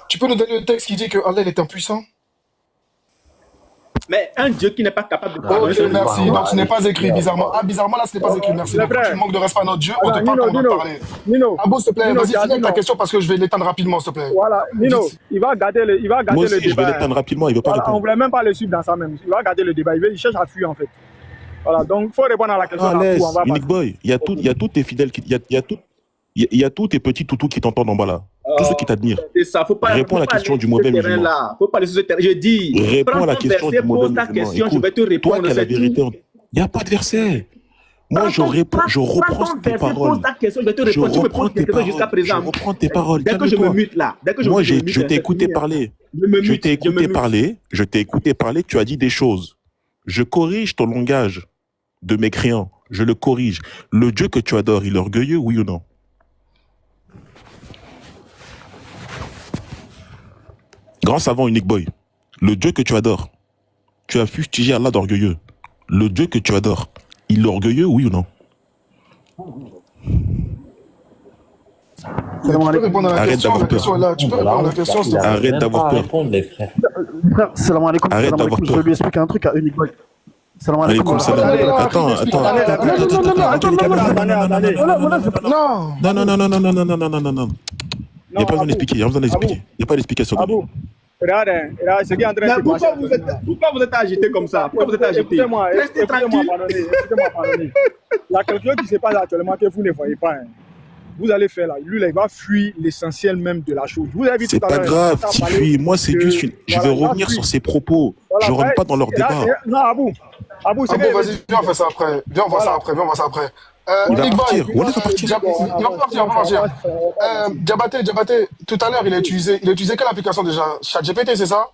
Tu peux nous donner le texte qui dit que Allah il est impuissant? Mais un Dieu qui n'est pas capable de pardonner. Ok, merci. Donc ce n'est pas écrit, bizarrement. Ah, bizarrement, là, ce n'est pas écrit. Merci. Les Donc, frères. tu manques de respect à notre Dieu. On te Attends, parle Nino, quand on Nino, doit parler. Nino. Abou, s'il te plaît, Nino, vas-y, tu as finis dit ta non. question parce que je vais l'éteindre rapidement, s'il te plaît. Voilà, Nino, il va garder le Moi débat. aussi, je vais l'éteindre rapidement, il veut pas Voilà, on ne répondre. voulait même pas le suivre dans ça même. Il va garder le débat. Il cherche à fuir en fait. Voilà, donc il faut répondre à la question. Ah, en laisse, tout, on va Unique pas. Boy, il y a tous tes fidèles, il y a tous tes petits toutous qui t'entendent en bas là. Tous ceux qui t'admirent. C'est ça, faut pas Réponds à la question du mauvais musulman. là. Faut pas aller sur ce terrain. Je dis, Réponds prends à la ton question verset, du mauvais pose ta musulman. question, je Écoute, vais te répondre. toi qui as la c'est vérité, tout. il n'y a pas de verset. Moi, je reprends tes paroles. Pose ta question, je vais te Je répondre. Tu me reprends poses tes quelque chose jusqu'à paroles. Je présent. reprends tes paroles. Dès que je me Calme-toi. mute là, dès que je Moi, me je mute, t'ai écouté fini, hein. parler. Je me Je mute, t'ai je me écouté mute. parler. Je t'ai écouté parler. Tu as dit des choses. Je corrige ton langage de mécréant. Je le corrige. Le Dieu que tu adores, il est orgueilleux, oui ou non? Grand savant, Unique Boy. Le Dieu que tu adores, tu as fustigé Allah d'orgueilleux. Le Dieu que tu adores, il est orgueilleux, oui ou non? Tu peux répondre à la Arrête question. d'avoir La question est là. Tu peux répondre à la question, s'il te plaît. Arrête d'avoir peur. répondre, les frères. Frère, salam alaikum, Arrête salam d'avoir alaikum. Je peur. vais lui expliquer un truc à Unique Boy. Salam alaikum. Alaikum salam. Allez, Attends. explique. Non, non. Il n'y a pas besoin d'expliquer. Il n'y a pas besoin d'expliquer. Il n'y a pas d'explication. Abou, regarde, ce qui est en train de se Pourquoi passer. vous êtes agité comme ça? Pourquoi vous êtes agité? Écoutez-moi, Restez écoutez-moi, tranquille. pardonnez. Il y a quelque chose qui se passe actuellement que vous ne voyez pas. Hein. Vous allez faire là. Lui, là, il va fuir l'essentiel même de la chose. Vous avez vu C'est tout à pas l'heure. grave, il a parlé Tiffy. Moi, c'est de- juste je voilà, vais il va revenir fuir. sur ses propos. Voilà, Je rentre pas dans leur et là, débat. non, Abou, ce Abou, vas-y, viens, on fait ça après. Viens, on voit ça après. Il va Big Boy, partir. Wallah va partir. il va partir. Diabaté, tout à l'heure, il a utilisé quelle application déjà? ChatGPT, c'est ça?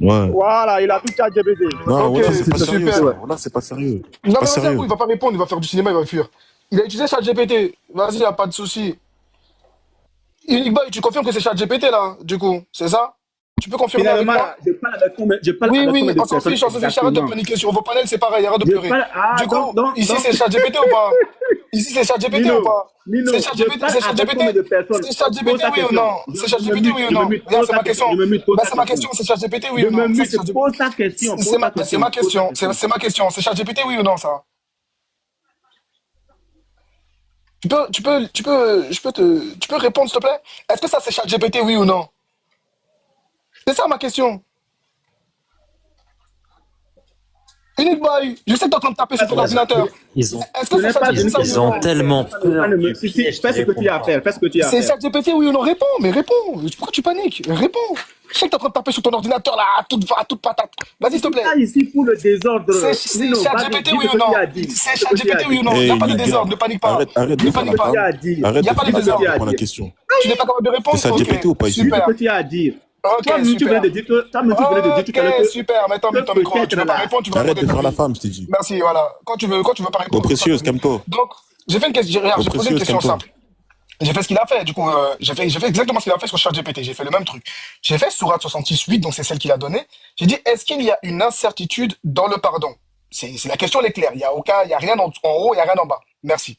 Ouais. Voilà, il a tout chat GPT. Non, Ok, Wallah, c'est pas c'est sérieux. super. Ça. Wallah, c'est pas sérieux. Non, Pas mais sérieux. Abou, il va pas répondre, il va faire du cinéma, il va fuir. Il a utilisé ChatGPT. Vas-y, y a pas de souci. Unique Boy, tu confirmes que c'est ChatGPT là, du coup, c'est ça? Tu peux confirmer avec Finalement, moi? je parle avec combien de Oui, personnes on s'en fiche, arrête de paniquer sur vos panels, c'est pareil, arrête de pleurer. Du coup, ici c'est ChatGPT ou pas? Ici c'est ChatGPT ou pas? C'est ChatGPT, c'est ChatGPT oui ou non? C'est ChatGPT oui ou non? Regarde, c'est ma question. C'est ma question, c'est ChatGPT oui ou non? Pose ta question. C'est ma question, c'est ChatGPT oui ou non ça? Tu peux répondre s'il te plaît? Est-ce que ça c'est ChatGPT oui ou non? C'est ça ma question. Unique Boy, je sais que tu es en train de taper sur ton ordinateur. Ils ont, Est-ce que c'est ChatGPT ça ils oui ou ont non? tellement peur. Fais ce que tu as à faire. C'est ChatGPT oui ou non? Réponds, mais réponds. Pourquoi tu paniques? Réponds. Je sais que tu es en train de taper sur ton ordinateur là, à toute patate. Vas-y s'il te plaît. Pas ici pour le désordre. C'est ChatGPT oui ou non? C'est ChatGPT oui ou non? Il n'y a pas de désordre, ne panique pas. Arrête de Ne faire panique pas. Arrête Y a pas de de désordre. répondre à la question. Tu n'es pas capable de répondre? C'est ChatGPT ou pas ici? Super. Ce que tu as à dire. Ok, Toi-même, tu venais de dire tout à l'heure que... super. Mets ton micro. Tu veux pas répondre, tu vas Arrête de répondre. faire la femme, je t'ai dit. Merci, voilà. Quand tu veux pas répondre. Oh, précieuse, calme-toi. Donc, j'ai fait une question, regarde, j'ai posé une question calme-toi. simple. J'ai fait ce qu'il a fait, du coup, j'ai fait exactement ce qu'il a fait sur ChatGPT. J'ai fait le même truc. J'ai fait Sourate 66.8, donc c'est celle qu'il a donnée. J'ai dit, est-ce qu'il y a une incertitude dans le pardon? C'est la question, elle est claire. Il y a rien en haut, il y a rien en bas. Merci.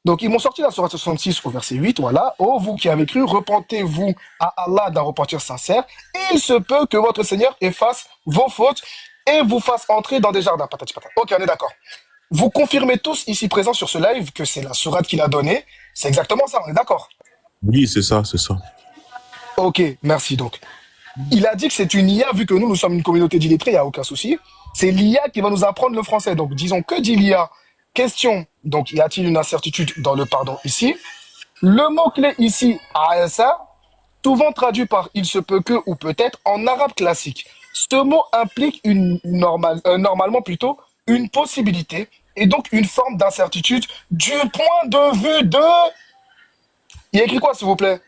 Donc, ils m'ont sorti la Sourate 66 au verset 8, voilà. Oh, vous qui avez cru, repentez-vous à Allah d'un repentir sincère. Il se peut que votre Seigneur efface vos fautes et vous fasse entrer dans des jardins. Patati patata. Ok, on est d'accord. Vous confirmez tous ici présents sur ce live que c'est la sourate qu'il a donnée. C'est exactement ça, on est d'accord? Oui, c'est ça, c'est ça. Ok, merci donc. Il a dit que c'est une IA, vu que nous sommes une communauté d'illettrés, il n'y a aucun souci. C'est l'IA qui va nous apprendre le français. Donc, disons, que dit l'IA? Question, donc, y a-t-il une incertitude dans le pardon ici? Le mot-clé ici, ASA, souvent traduit par il se peut que ou peut-être en arabe classique. Ce mot implique normalement plutôt une possibilité et donc une forme d'incertitude du point de vue de... Il y a écrit quoi, s'il vous plaît?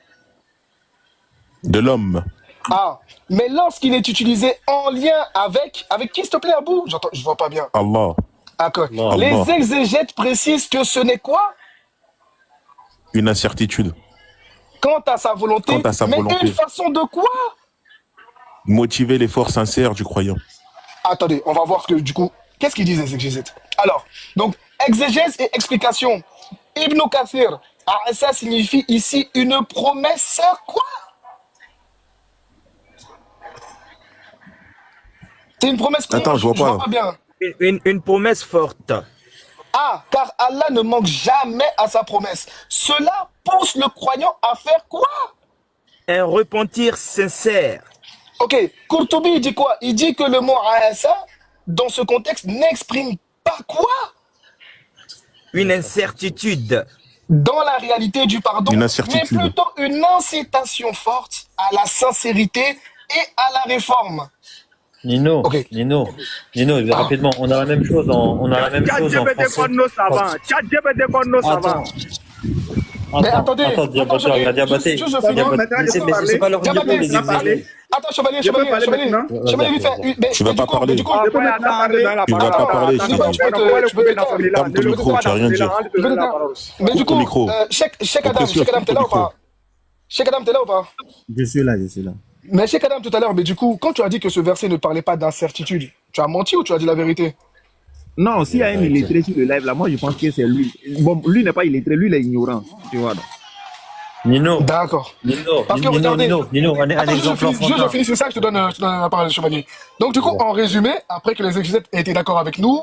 De l'homme. Ah, mais lorsqu'il est utilisé en lien avec qui, s'il te plaît, Abou? Je vois pas bien. Allah. D'accord. Allah. Les exégètes précisent que ce n'est quoi? Une incertitude. Quant à sa volonté. Quant à sa volonté. Mais une façon de quoi? Motiver l'effort sincère du croyant. Attendez, on va voir que du coup, qu'est-ce qu'ils disent les exégètes? Alors, donc, exégèse et explication. Ibn Kathir, ça signifie ici une promesse quoi? C'est une promesse quoi? Attends, je vois pas. Bien. Une promesse forte. Ah, car Allah ne manque jamais à sa promesse. Cela pousse le croyant à faire quoi? Un repentir sincère. Ok, Courtoubi, il dit quoi? Il dit que le mot Asa, dans ce contexte, n'exprime pas quoi? Une incertitude. Dans la réalité du pardon, Une mais incertitude. plutôt une incitation forte à la sincérité et à la réforme. Nino, Ok. Nino, rapidement, on a la même chose en ChatGPT français. pour nos savants. ChatGPT pour nos savants. Mais attendez, Diabaté, juste je finis. mais c'est pas leur niveau Diabaté, les exiger. Attends, Chevalier, Je peux parler Chevalier, maintenant? Chevalier, lui fait. Mais Tu vas du pas coup, parler. du coup, Je peux maintenant parler dans la Tu vas parole. pas parler, Attends, je t'ai dit. on va le couper dans ce là. Ferme ton micro, tu vas rien dire. Mais du Coupe ton coup, micro. Cheikh Adam, t'es là ou pas? Cheikh Adam, t'es là ou pas? Je suis là. Mais Cheikh Adam, tout à l'heure, mais du coup, quand tu as dit que ce verset ne parlait pas d'incertitude, tu as menti ou tu as dit la vérité? Non, s'il y a un illettré sur le live là, moi je pense que c'est lui. Bon, lui n'est pas illettré, lui il est ignorant. Tu vois. Donc. Nino, D'accord. Nino, Parce que regardez, un attends, exemple je enfantin. finis, c'est ça que je te donne la parole, Chevalier. Donc, du coup, en résumé, après que les exégètes aient été d'accord avec nous,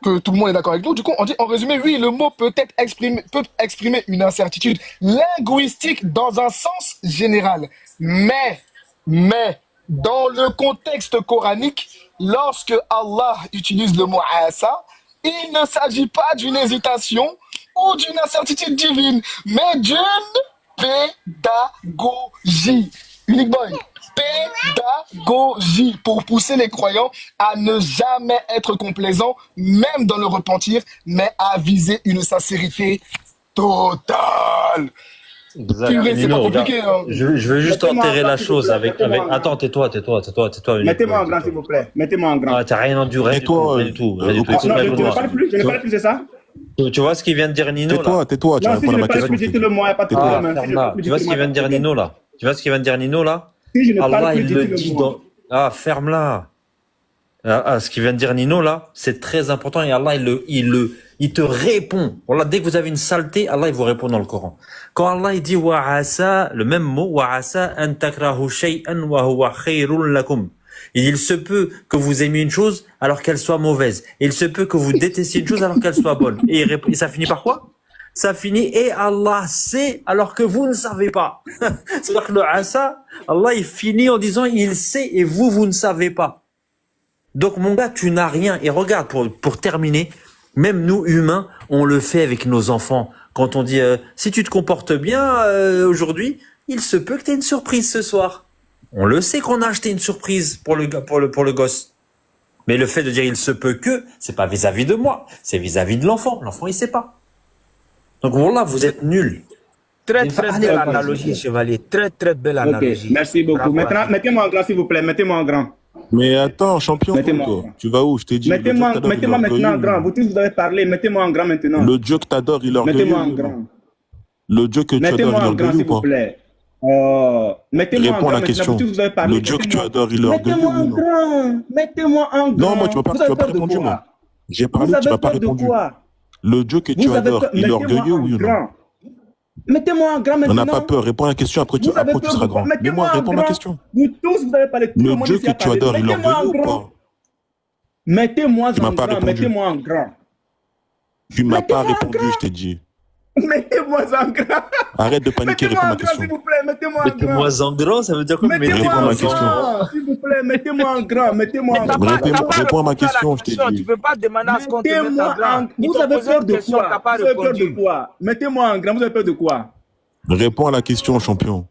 que tout le monde est d'accord avec nous, du coup, on dit, en résumé, oui, le mot peut exprimer une incertitude linguistique dans un sens général. Mais, dans le contexte coranique, lorsque Allah utilise le mot asa, il ne s'agit pas d'une hésitation ou d'une incertitude divine, mais d'une pédagogie. Unique Boy, pédagogie pour pousser les croyants à ne jamais être complaisants, même dans le repentir, mais à viser une sincérité totale. Purée, c'est pas compliqué. Hein. Je veux juste enterrer la chose avec... Attends, tais-toi. Mettez-moi en grand, s'il vous plaît. Mettez-moi en grand. Ah, t'as rien enduré du tout. Rien du tout. Non, je ne parle plus, c'est ça? Tu vois ce qu'il vient de dire Nino là? Tais-toi, tu Non, si je réponds à ne ma parle question. plus, dites-le moi, pas de problème. Tu vois ce qu'il vient de dire Nino là? Tu vois ce qu'il vient de dire Nino là? Si je ne parle Allah, plus, il le dites-le dit moi. dans... Ah, ferme-la. Ce qu'il vient de dire Nino là, c'est très important et Allah il te répond. Voilà, dès que vous avez une saleté, Allah il vous répond dans le Coran. Quand Allah il dit wa'asa, le même mot wa'asa an takrahu shay'an wa huwa khayrun lakum. Il se peut que vous aimiez une chose alors qu'elle soit mauvaise. Et il se peut que vous détestiez une chose alors qu'elle soit bonne. Et ça finit par quoi? Ça finit et Allah sait alors que vous ne savez pas. C'est-à-dire que le asa, Allah il finit en disant il sait et vous ne savez pas. Donc mon gars, tu n'as rien. Et regarde, pour terminer, même nous humains, on le fait avec nos enfants. Quand on dit si tu te comportes bien aujourd'hui, il se peut que tu aies une surprise ce soir. On le sait qu'on a acheté une surprise pour le gosse. Mais le fait de dire il se peut que, c'est pas vis-à-vis de moi, c'est vis-à-vis de l'enfant. L'enfant il sait pas. Donc voilà, vous êtes nuls. Très belle analogie, Chevalier. Très belle analogie. Merci beaucoup. Bravo. Maintenant, mettez-moi en grand, s'il vous plaît. Mettez-moi en grand. Mais attends, champion, Mettez-moi toi, en grand. tu vas où? Je t'ai dit. Mettez-moi maintenant en grand. Vous tous, vous avez parlé. Mettez-moi en grand maintenant. Le Dieu que t'adores, il est orgueilleux. Mettez-moi en grand. Le Dieu que tu adores, il Mettez-moi est en grand, orgueilleux s'il ou pas? vous plaît. Mettez-moi en Réponds grand à la maintenant. question. Vous tous, vous avez parlé. Le Dieu que tu adores, il est orgueilleux Mettez-moi ou en non? grand. Mettez-moi en grand. Non, moi, tu m'as pas répondu, moi. J'ai parlé, Vous tu m'as avez pas peur de répondu. quoi? Le Dieu que tu Vous avez adores, peur. il est Mettez-moi orgueilleux en oui ou non? grand. Mettez-moi en grand On maintenant. n'a pas peur, réponds à la question, après tu Vous avez peur seras de quoi? grand. Mais Mettez-moi moi, en réponds à ma grand. question. Vous tous, vous avez parlé. Tout le Le monde Dieu ici que a tu parlé. adores, il est Mettez-moi en orgueilleux ou grand. pas? Mettez-moi Tu m'as en pas grand. répondu. Mettez-moi en grand. Tu m'as pas Mettez-moi en répondu, grand. je t'ai dit. Mettez-moi en grand. Arrête de paniquer, réponds à Mettez-moi ma en grand, question. s'il vous plaît. Mettez-moi en grand. Mettez-moi en grand, ça veut dire quoi? Mettez-moi Réponds à en ma question. grand, s'il vous plaît. Mettez-moi en grand. Mettez-moi en T'as grand. pas Réponds à ma répondu question, je t'ai Tu dit. peux pas demander à ce qu'on te mette en Mettez-moi grand. en... Ils Vous t'ont avez posé peur une de question, t'as quoi? pas Vous avez peur de répondu. quoi? Mettez-moi en grand. Vous avez peur de quoi? Réponds à la question, champion.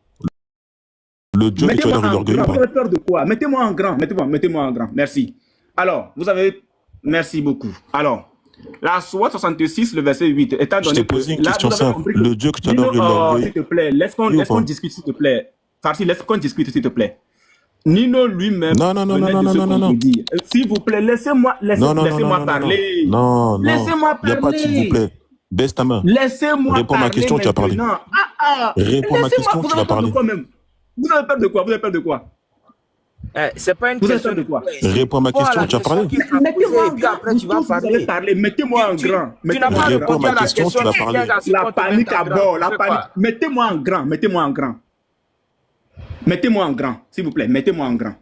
Le Dieu que tu Mettez-moi adores, il est en orgueilleux ou grand. Vous pas? avez peur de quoi? Mettez-moi en grand. Mettez-moi en grand. Merci. Alors, vous avez... Merci beaucoup. Alors, la Sourate 66, le verset 8, étant Je donné t'ai que... posé une là, question vous avez simple. compris que- Le Dieu que tu adores, il est Nino, orgueilleux. s'il te plaît, laisse Oui ou qu'on pas? discute, s'il te plaît. Farsi, laisse qu'on discute, s'il te plaît. Nino lui-même Non, non, non, venait non, de non, se non, non, non. contredire. S'il vous plaît, laissez-moi Non, non, non, laissez-moi non, parler. non, non. Laissez-moi Il n'y a pas de s'il vous parler. plaît. Baisse ta main. Laissez-moi Réponds à ma parler question, tu vas parler. maintenant. Réponds à ma Laissez-moi, question, vous tu avez vas peur de parler. quoi même? Vous avez peur de quoi? Vous avez peur de quoi? C'est pas une Vous avez question peur de quoi? Réponds à ma question, tu vas parler. Mettez-moi en et puis grand. après Vous tu vas tous, vous allez parler. parler. Mettez-moi en grand. Tu n'as Mettez-moi pas en Réponds à répondu ma à la question, question. tu vas parler. La panique à bord, la panique. Mettez-moi en grand, mettez-moi en grand. Mettez-moi en grand, s'il vous plaît, mettez-moi en grand.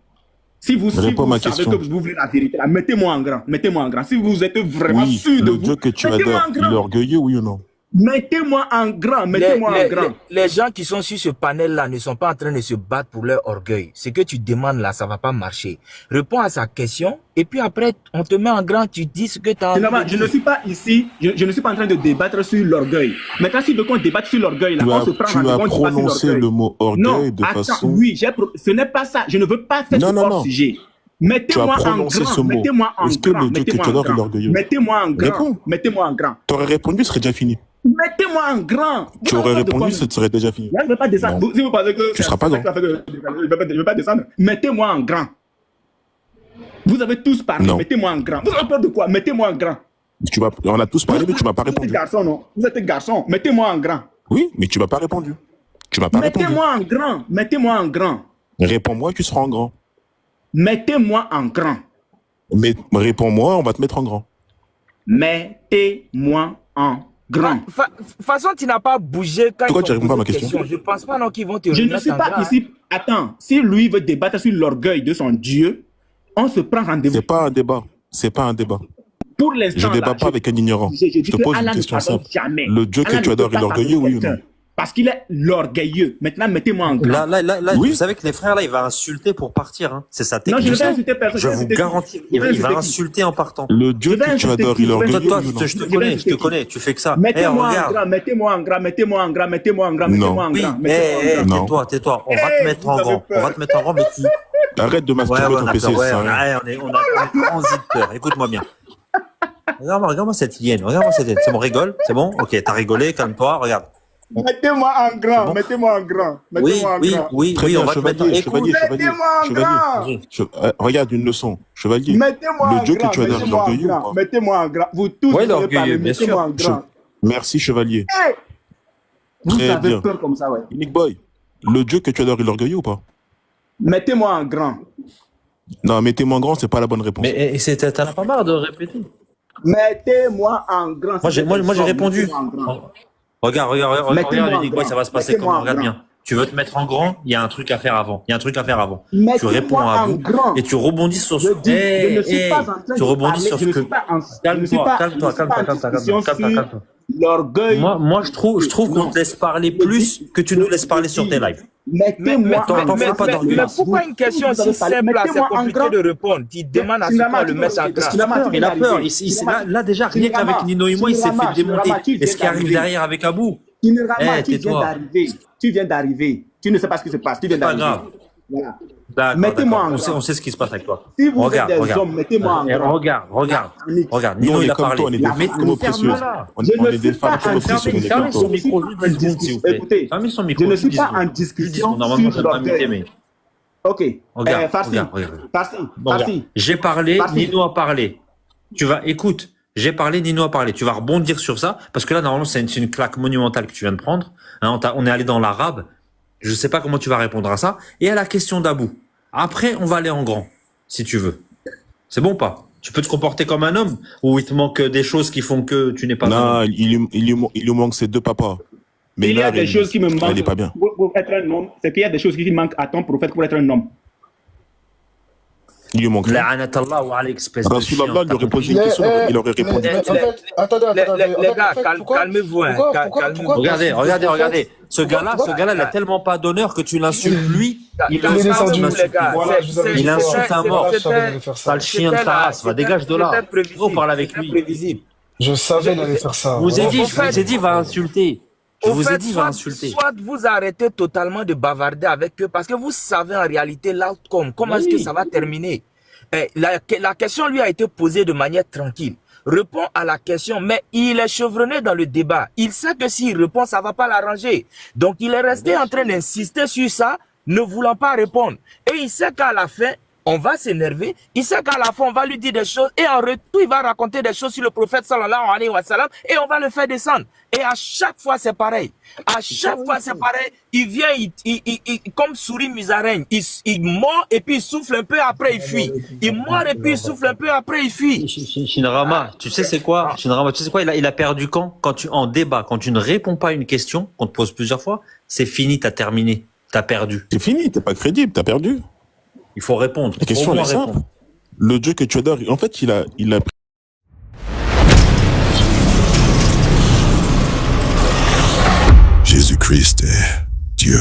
Si vous Réponds à ma savez question. que vous voulez la vérité, là, mettez-moi en grand. Mettez-moi en grand. Si vous êtes vraiment Oui, sûr de le vous, Dieu que tu mettez-moi adores, en il est grand. orgueilleux, oui ou non? Mettez-moi en grand. Mettez-moi en grand. Les gens qui sont sur ce panel-là ne sont pas en train de se battre pour leur orgueil. Ce que tu demandes là, ça va pas marcher. Réponds à sa question et puis après, on te met en grand, tu dis ce que tu as envie Finalement, de je dire. ne suis pas ici, je ne suis pas en train de débattre sur l'orgueil. Maintenant, si on débat sur l'orgueil, là, on se prend Tu rendez-vous, as on débat sur prononcé l'orgueil. le mot Non, orgueil de attends, façon... oui, ce n'est pas ça. Je ne veux pas faire Non, ce non, non. hors-sujet. Tu as Mettez-moi en prononcé ce grand, mot. mettez-moi en Est-ce que grand, le Dieu que mettez-moi tu en adores est grand. orgueilleux? Mettez-moi en grand, Réponds. mettez-moi en grand. Tu aurais répondu, ce serait déjà fini. Mettez-moi en grand. Tu aurais répondu, ce serait déjà fini. Là, je ne vais pas descendre. Non. Si vous pensez que Tu seras pas grand. je ne vais pas descendre. Mettez-moi en grand. Vous avez tous parlé. Non. Mettez-moi en grand. Vous avez peur de quoi? Mettez-moi en grand. On a tous parlé, mais tu m'as pas Vous êtes répondu. garçon, non? Vous êtes garçon. Mettez-moi en grand. Oui, mais tu m'as pas répondu. Tu m'as pas répondu. Mettez-moi en grand. Mettez-moi en grand. Réponds-moi, tu seras en grand. Mettez-moi en grand. Mais réponds-moi, on va te mettre en grand. Mettez-moi en grand. De toute façon, tu n'as pas bougé quand Pourquoi ils tu t'ont réponds pas à ma posé question? Je pense pas non qu'ils vont te Je ne remettre suis en pas grand. ici. Attends, si lui veut débattre sur l'orgueil de son Dieu, on se prend rendez-vous. C'est pas un débat. C'est pas un débat. Pour l'instant, Je là, débat pas avec un ignorant. je dis Je te que pose Allah une ne question pardonne simple. jamais. Le Dieu que Allah tu ne peut adores, il pas est orgueilleux, pardonner oui ou non? quelqu'un. Parce qu'il est l'orgueilleux. Maintenant, mettez-moi en grand. Là, Oui. vous savez que les frères, là, il va insulter pour partir. Hein. C'est sa Non, technique. je ne vais insulter personne. Je vous garantis, il va insulter en partant. Le Dieu Je vais que tu insulter adores, qui? il est Je vais orgueilleux, Toi, oui ou non? je te connais, tu fais que ça. Mettez-moi en regarde. grand, mettez-moi en grand, mettez-moi en grand, mettez-moi en grand, mettez-moi en Oui, grand. mettez-moi en grand. Non. tais-toi. On va te mettre en vous avez grand. peur. On va te mettre en grand, mais tu... Arrête de masturber on ton a PC, peur, ça sert à rien. on a transit peur. Écoute-moi bien. Regarde-moi cette hyène. C'est bon, rigole. C'est bon? Ok, t'as rigolé, calme-toi, regarde. Mettez-moi en grand, Bon. mettez-moi en grand, Oui, mettez-moi en grand. Très bien, on va te mettre en chevalier, écoute. chevalier. Mettez-moi en grand. Regarde une leçon. Chevalier. Mettez-moi Le en Dieu que grand, tu adores, il est mettez-moi en orgueilleux ou grand, pas? mettez-moi en grand. Vous tous, Ouais, vous allez l'orgueilleux, parler, bien sûr. mettez-moi en grand. Merci, chevalier. Hey, vous Très avez bien. peur comme ça, ouais. Nick Boy, le Dieu que tu adores, il est orgueilleux ou pas? Mettez-moi en grand. Non, mettez-moi en grand, c'est pas la bonne réponse. Mais t'en as pas marre de répéter? Mettez-moi en grand. Moi, j'ai répondu. Mettez-moi en grand. Regarde, Mettez-moi les en Nick Boy, grand. ça va se passer Mettez-moi comment? en Regarde grand. bien. Tu veux te mettre en grand, il y a un truc à faire avant. Tu Mettez-moi réponds à en bout grand. et tu rebondis sur ce Je dis, je ne suis pas en train tu de rebondis parler, sur je ce ne que. suis pas en, je ne suis pas- je ne suis pas en discussion sur l'orgueil. Moi, je trouve qu'on Non. te laisse parler plus que tu nous laisses parler sur tes lives. Mettez-moi t'en en fais grand. pas d'argument. Mais pourquoi une question Vous avez si parlé. simple, là, c'est Mettez-moi en compliqué grand. de répondre? Tu demandes à ce qu'on le mette en grand. Il a peur. Là, déjà, rien qu'avec Nino et moi, il s'est fait démonter. Et ce qui arrive derrière avec Abou, Généralement, tu viens tais-toi. d'arriver. Tu viens d'arriver. Tu ne sais pas ce qui se passe. Tu viens C'est pas d'arriver. grave. Voilà. D'accord, Mettez-moi d'accord. en On grand. sait ce qui se passe avec toi. Si vous Regarde, êtes des regarde. hommes, mettez-moi en grand. Regarde. Nous, Nino, on il est a comme parlé. toi, on est des Mais femmes comme précieuses. ferme-la. On Je est ne des suis femmes pas comme en précieuses, on est Fermez comme son toi. micro, juste 10 secondes, s'il vous plaît. Écoutez, Fermez son micro. je ne juste suis 10 pas secondes. en Juste 10 discussion secondes. Normalement, sur je ne pas l'orgueil. m'imiter, mais. Ok. Regarde, Farsi. regarde. Farsi. Bon, regarde. Farsi. J'ai parlé, Farsi. Nino a parlé. Écoute, j'ai parlé, Nino a parlé. Tu vas rebondir sur ça, parce que là, normalement, c'est une claque monumentale que tu viens de prendre. Hein, on est allé dans l'arabe. Je sais pas comment tu vas répondre à ça. Et à la question d'Abou. Après, on va aller en grand, si tu veux. C'est bon ou pas? Tu peux te comporter comme un homme, ou il te manque des choses qui font que tu n'es pas un Non, homme? il lui manque ses deux papas. Mais Il y a là, des choses qui me manquent elle est pas bien. pour être un homme. C'est qu'il y a des choses qui manquent à ton prophète pour être un homme. Il lui manque. La'anatallahu alayk, espèce de chien. Rasulallah lui aurait posé une question, il aurait répondu. Attendez. Les gars, calmez-vous. hein, calmez-vous. Regardez. Ce gars-là, il a tellement pas d'honneur que tu l'insultes lui. Il Calmez-vous, insulte les gars. il insulte un mort. C'était- Sale chien de ta race, va dégage de là. On parle avec lui. Prévisible. Je savais qu'il allait faire ça. Je vous ai dit, Au fait, va insulter. Je Au vous ai fait, dit, va insulter. soit vous arrêtez totalement de bavarder avec eux parce que vous savez en réalité l'outcome, comment est-ce que ça va terminer. La question lui a été posée de manière tranquille. Répond à la question, mais il est chevronné dans le débat. Il sait que s'il répond, ça va pas l'arranger. Donc il est resté en train d'insister sur ça, ne voulant pas répondre. Et il sait qu'à la fin, on va s'énerver. Il sait qu'à la fin, on va lui dire des choses. Et en retour, il va raconter des choses sur le prophète sallallahu alayhi wa sallam. Et on va le faire descendre. Et à chaque fois, c'est pareil. À chaque fois, c'est pareil. Il vient, comme souris musaraigne. Il mord et puis il souffle un peu, après il fuit. Il mord et puis il souffle un peu, après il fuit. Shinrama, tu sais c'est quoi? Shinrama, tu sais quoi? Il a perdu quand? En débat, quand tu ne réponds pas à une question, qu'on te pose plusieurs fois, c'est fini, t'as terminé. T'as perdu. C'est fini, t'es pas crédible, t'as perdu. Il faut répondre. La question Au elle moins est simple. répondre. Le Dieu que tu adores, en fait, il a Jésus-Christ est Dieu.